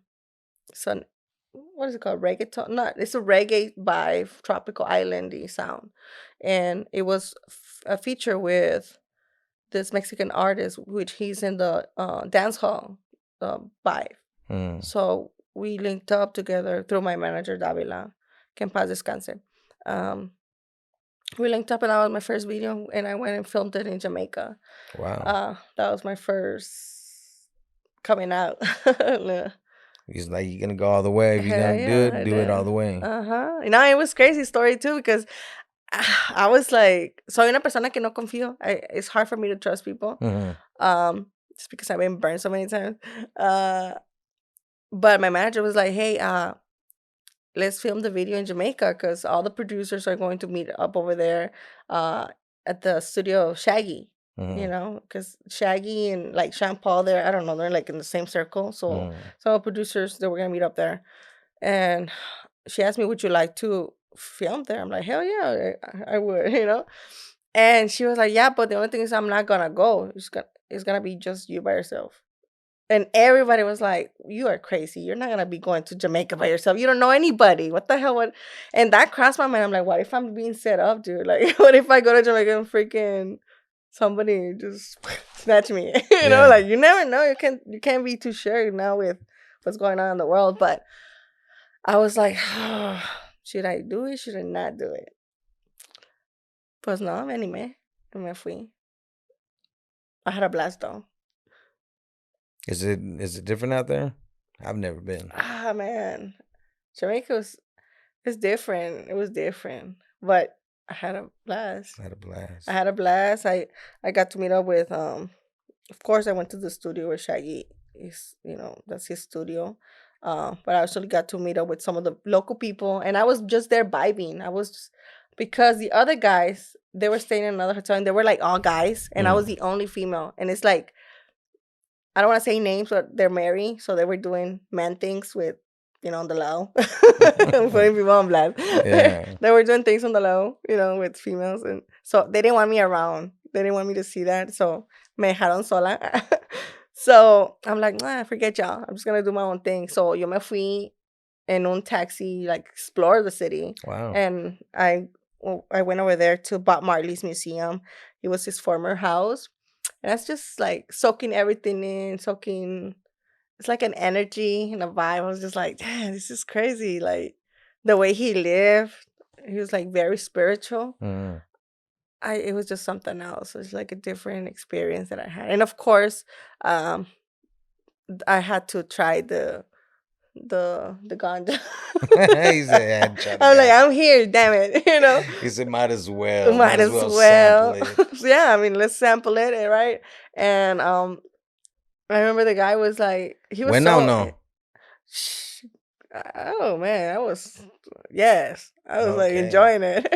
is it called? Reggaeton? No, it's a reggae vibe, tropical islandy sound, and it was a feature with this Mexican artist, which he's in the dance hall vibe. So we linked up together through my manager Davila, que en paz descanse. We linked up, and that was my first video, and I went and filmed it in Jamaica. Wow. That was my first coming out. He's like, you're gonna go all the way. If you're gonna do it all the way. It was crazy story too, because I was like, soy una persona que no confío. It's hard for me to trust people. Just because I've been burned so many times. But my manager was like, hey, let's film the video in Jamaica because all the producers are going to meet up over there at the studio of Shaggy. Because Shaggy and like Sean Paul there, I don't know, they're like in the same circle. So some of the producers, they were going to meet up there. And she asked me, would you like to film there? I'm like, hell yeah, I would, And she was like, yeah, but the only thing is I'm not going to go. It's going to be just you by yourself. And everybody was like, you are crazy. You're not going to be going to Jamaica by yourself. You don't know anybody. What the hell? And that crossed my mind. I'm like, what if I'm being set up, dude? Like, what if I go to Jamaica and freaking somebody just snatch me? Like, you never know. You can't be too sure now with what's going on in the world. But I was like, oh, should I do it? Should I not do it? Pues no, me animé. Y me fui. I had a blast though. Is it different out there? I've never been. Man, Jamaica it's different. It was different, but I had a blast. I had a blast. I got to meet up with of course I went to the studio where Shaggy is. That's his studio. But I actually got to meet up with some of the local people, and I was just there vibing. Because the other guys, they were staying in another hotel, and they were like all guys, and I was the only female, and it's like. I don't want to say names, but they're married, so they were doing man things with, on the low. Putting people on blast. Yeah. They were doing things on the low, with females, and so they didn't want me around. They didn't want me to see that, so me dejaron sola. So I'm like, forget y'all. I'm just gonna do my own thing. So yo me fui en un taxi, like explore the city. Wow. And I went over there to Bob Marley's museum. It was his former house. And that's just like soaking everything in, it's like an energy and a vibe. I was just like, damn, this is crazy. Like the way he lived, he was like very spiritual. It was just something else. It was like a different experience that I had. And of course, I had to try the ganja. He said, I'm like, I'm here, damn it, He said, might as well. Might as well. Yeah, I mean, let's sample it, right? And I remember the guy was like, he was no. Oh man, I was like enjoying it.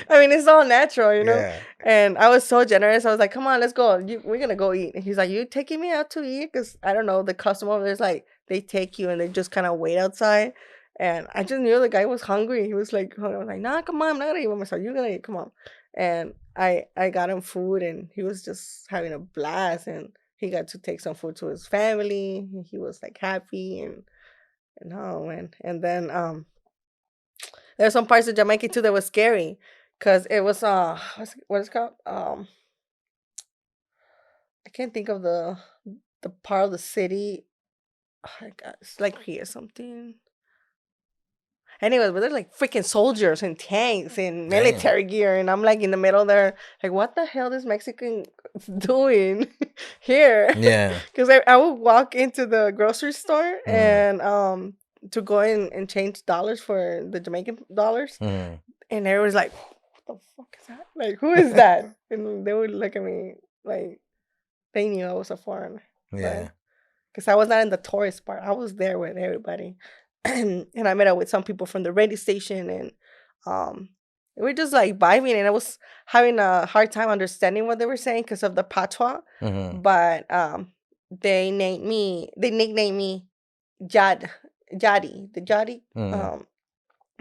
I mean, it's all natural, Yeah. And I was so generous. I was like, come on, let's go. We're gonna go eat. And he's like, you taking me out to eat? Because I don't know, the customer is like, they take you and they just kind of wait outside. And I just knew the guy was hungry. He was like, I was like, nah, come on, I'm not gonna eat by myself. You're gonna eat, come on. And I got him food, and he was just having a blast, and he got to take some food to his family. He was like happy and oh man. And then there's some parts of Jamaica too that was scary, because it was what is it called? I can't think of the part of the city. Oh my God, it's like here something. Anyways, but there's like freaking soldiers and tanks and military gear, and I'm like in the middle there, like, what the hell is Mexican doing here? Yeah. Because I would walk into the grocery store and to go in and change dollars for the Jamaican dollars, and everyone's like, what the fuck is that? Like, who is that? And they would look at me like they knew I was a foreigner. Yeah. Because I was not in the tourist part. I was there with everybody. And I met up with some people from the radio station, and we were just like vibing, and I was having a hard time understanding what they were saying because of the patois. But they nicknamed me Yadi. The Yadi.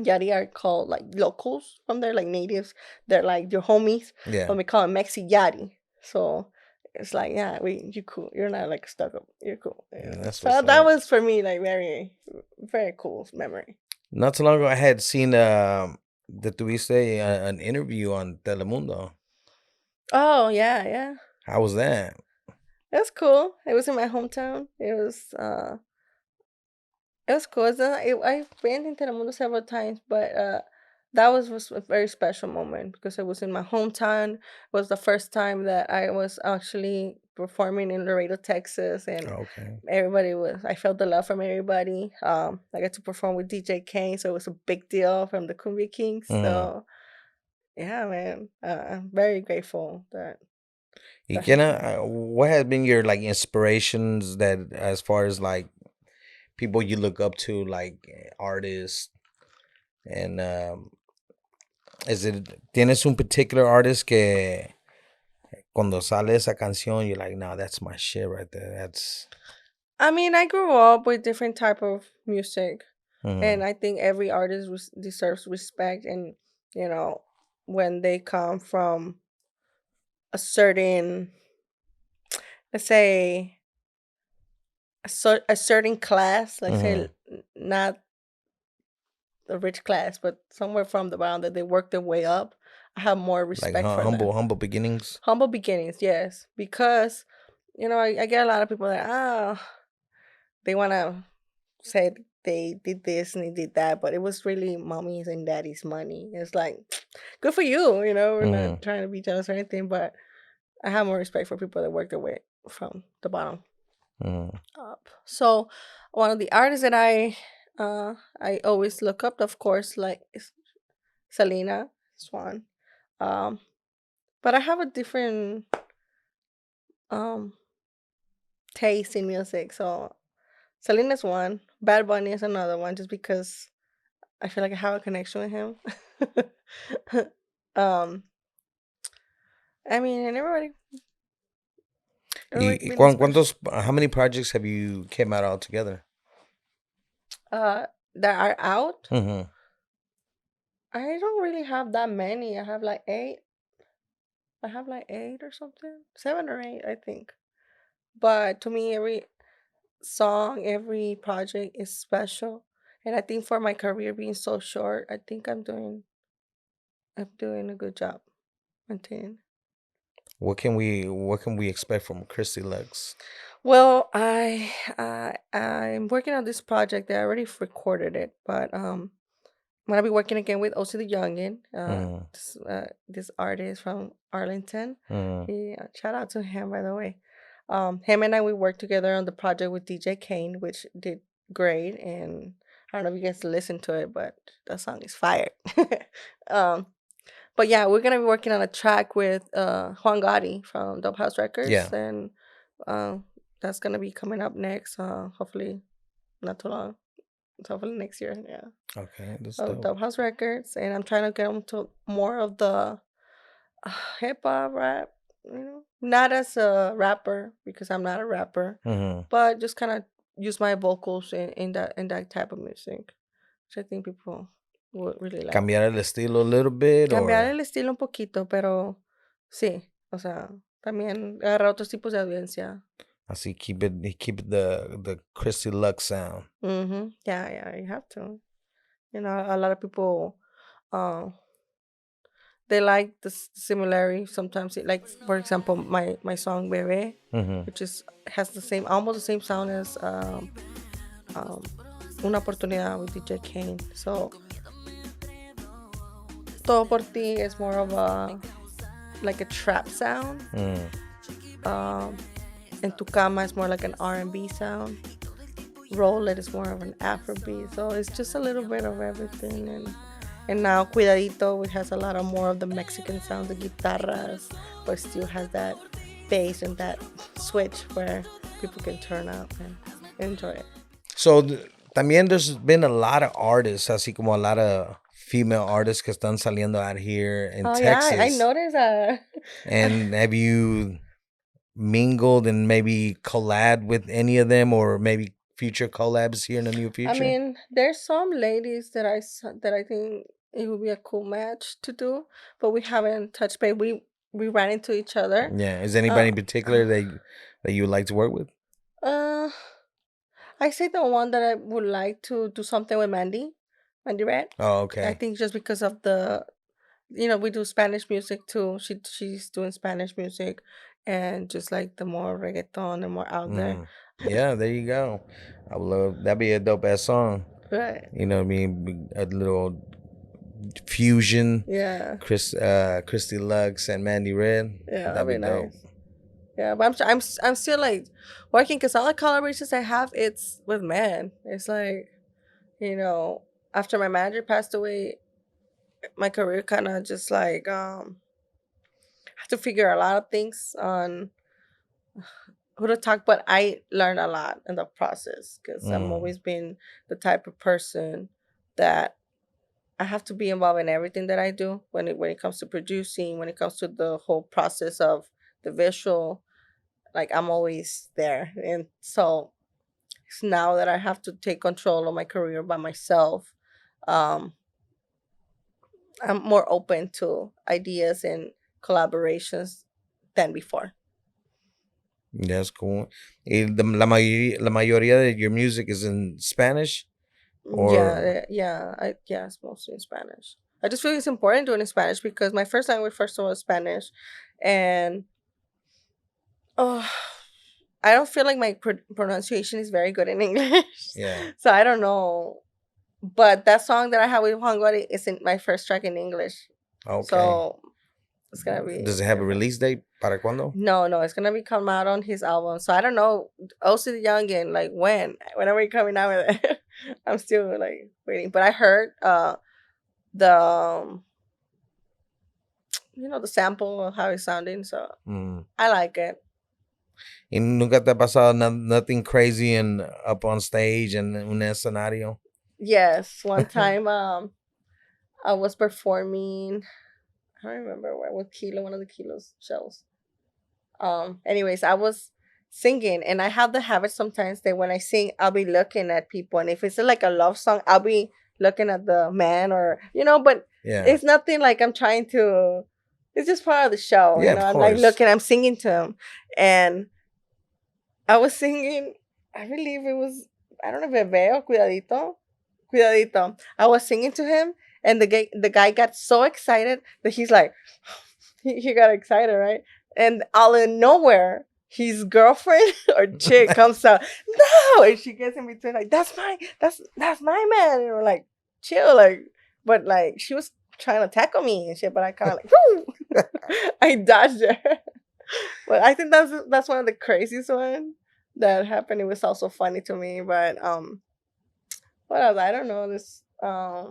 Yadi are called like locals from there, like natives. They're like your homies. Yeah. But we call them Mexi Yadi. So it's like, yeah, you cool. You're not like stuck up. You're cool. Yeah. So that was for me like very, very cool memory. Not too long ago, I had seen that tuviste an interview on Telemundo. Oh yeah. How was that? That's cool. It was in my hometown. It was cool. I've been in Telemundo several times, but that was a very special moment because it was in my hometown. It was the first time that I was actually performing in Laredo, Texas, and I felt the love from everybody. I got to perform with DJ Kane, so it was a big deal from the Cumbia Kings. So yeah, man, I'm very grateful that. What has been your like inspirations that as far as like people you look up to, like artists, and tienes un particular artist que cuando sale esa canción you're like, nah, that's my shit right there. That's. I mean, I grew up with different type of music, and I think every artist deserves respect, and you know, when they come from a certain, let's say, a certain class, let's say not the rich class, but somewhere from the bottom that they work their way up, I have more respect like for them. humble beginnings. Humble beginnings, yes, because you know I get a lot of people that they want to say they did this and they did that, but it was really mommy's and daddy's money. It's like, good for you, you know. We're not trying to be jealous or anything, but I have more respect for people that work their way from the bottom up. So one of the artists that I always look up, of course, like is Selena Swan. But I have a different taste in music. So Selena's one, Bad Bunny is another one, just because I feel like I have a connection with him. I mean, and everybody. How many projects have you came out all together? That are out? I don't really have that many. I have like 8. I have like 8 or something. 7 or 8, I think. But to me, every song, every project is special. And I think for my career being so short, I think I'm doing a good job maintaining. What can we expect from Christy Lux? Well, I'm working on this project. I already recorded it, but I'm gonna be working again with OC the Youngin, this artist from Arlington. Shout out to him, by the way. Him and we worked together on the project with DJ Kane, which did great. And I don't know if you guys listened to it, but that song is fire. But yeah, we're gonna be working on a track with Juan Gotti from Dope House Records, and that's gonna be coming up next. Hopefully, not too long. Hopefully next year. Yeah. Okay, that's dope. Dope House Records, and I'm trying to get them to more of the hip hop rap. You know, not as a rapper because I'm not a rapper, but just kind of use my vocals in that type of music. which I think people would really like. Cambiar el estilo a little bit, Cambiar or el estilo un poquito, pero sí, o sea, también agarrar otros tipos de audiencia. así keep it the Christy Lux sound. Mm-hmm. Yeah, you have to. You know, a lot of people, they like the similarity. Sometimes, like for example, my song "Bebé," which has almost the same sound as "Una Oportunidad" with DJ Kane. So, "Todo por ti" is more of like a trap sound. "En tu cama" is more like an R&B sound. "Roll It" is more of an Afrobeat. So it's just a little bit of everything. And now Cuidadito, which has a lot of more of the Mexican sound, the guitarras, but still has that bass and that switch where people can turn up and enjoy it. So también there's been a lot of artists, así como a lot of female artists que están saliendo out here in Texas. Yeah, I noticed that. And have you mingled and maybe collabed with any of them, or maybe future collabs here in the near future? I mean, there's some ladies that I think it would be a cool match to do, but we haven't touched base. We ran into each other. Yeah. Is anybody in particular that you would like to work with? I say the one that I would like to do something with Mandy Red. Oh, okay. I think just because of we do Spanish music too. She's doing Spanish music, and just like the more reggaeton and more out there. Yeah, there you go. I would love that'd be a dope ass song. Right. You know what I mean? A little fusion. Yeah. Christy Lux and Mandy Red. Yeah, that'd be dope. nice. Yeah, but I'm still like working because all the collaborations I have, it's with men. It's like, after my manager passed away, my career kind of just like I have to figure a lot of things on who to talk, but I learned a lot in the process because I've always been the type of person that I have to be involved in everything that I do when it comes to producing, when it comes to the whole process of the visual. Like, I'm always there. And so it's now that I have to take control of my career by myself, I'm more open to ideas and collaborations than before. That's cool. La mayoría de your music is in Spanish? Or... Yeah, it's mostly in Spanish. I just feel it's important doing it in Spanish because my first language, first of all, is Spanish. And I don't feel like my pronunciation is very good in English. Yeah. So I don't know. But that song that I have with Juan Gotti is in my first track in English. Okay. So it's going to be... Does it have a release date? ¿Para cuándo? No, it's going to be come out on his album. So I don't know. Also the Youngin, like when are we coming out with it? I'm still like waiting. But I heard the sample of how it's sounding. So I like it. ¿Y nunca te ha pasado nothing crazy and up on stage and un escenario? Yes. One time I was performing, I don't remember where, with Kilo, one of the Kilo's shows. Anyways, I was singing, and I have the habit sometimes that when I sing, I'll be looking at people. And if it's like a love song, I'll be looking at the man but it's nothing like I'm trying to, it's just part of the show. Yeah, of I'm course. I'm singing to him. And I was singing, I believe it was, I don't know if Bebé or Cuidadito. I was singing to him, and the guy got so excited that he's like, he got excited, right? And all in nowhere, his girlfriend or chick comes out, no, and she gets in between, like, that's my man. And we're like, chill, like, but like she was trying to tackle me and shit, but I kind of like, whoo! I dodged her. But I think that's one of the craziest ones that happened. It was also funny to me, but what else? I don't know. This I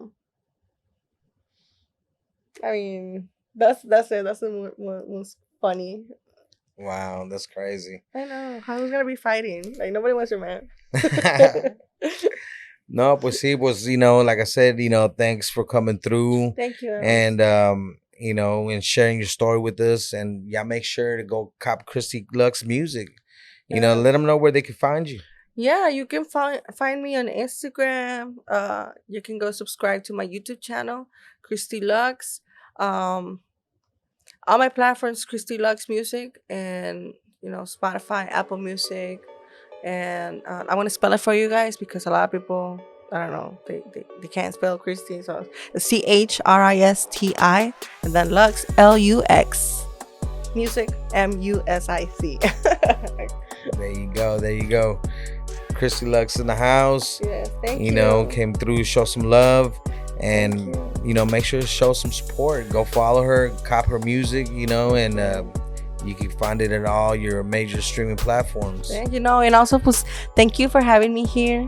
mean, that's it. That's the most funny. Wow, that's crazy. I know. How's gonna be fighting? Like, nobody wants your man. No, pues sí, pues, like I said, thanks for coming through. Thank you. And, and sharing your story with us. And make sure to go cop Christy Lux music. Let them know where they can find you. Yeah, you can find me on Instagram. You can go subscribe to my YouTube channel, Christy Lux. All my platforms, Christy Lux Music, and Spotify, Apple Music, and I want to spell it for you guys because a lot of people, I don't know, they can't spell Christy, so it's CHRISTI and then Lux LUX. Music MUSIC. There you go. There you go. Christy Lux in the house. Yes, thank you. You know, came through, show some love, and make sure to show some support. Go follow her, cop her music, and you can find it at all your major streaming platforms. And also thank you for having me here.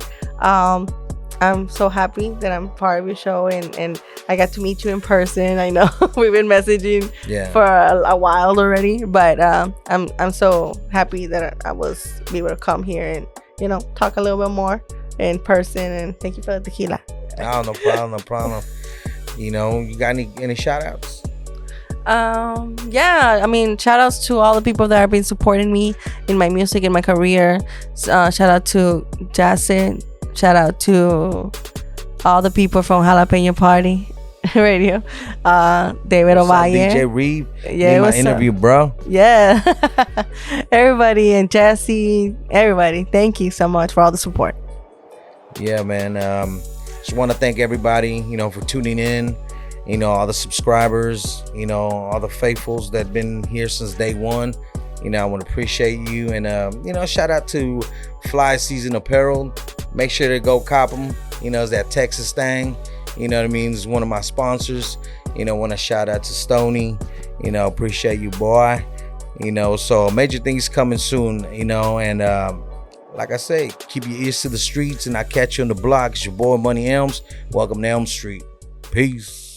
I'm so happy that I'm part of your show and I got to meet you in person. I know we've been messaging for a while already, but I'm so happy that I was able to come here and talk a little bit more in person. And thank you for the tequila. Oh, no problem, no problem. You got any shout outs? Yeah, I mean, shout outs to all the people that have been supporting me in my music and my career. Shout out to Jacin. Shout out to all the people from Jalapeno Party Radio. David Ovalle. DJ Reed. Yeah, my interview, bro. Yeah. Everybody and Jesse, everybody. Thank you so much for all the support. Yeah, man. Just want to thank everybody, for tuning in. All the subscribers, all the faithfuls that been here since day one. I want to appreciate you. And, shout out to Fly Season Apparel. Make sure to go cop them. It's that Texas thing. You know what I mean? It's one of my sponsors. Want to shout out to Stoney. Appreciate you, boy. So major things coming soon, and like I say, keep your ears to the streets, and I'll catch you on the block. It's your boy, Money Elms. Welcome to Elm Street. Peace.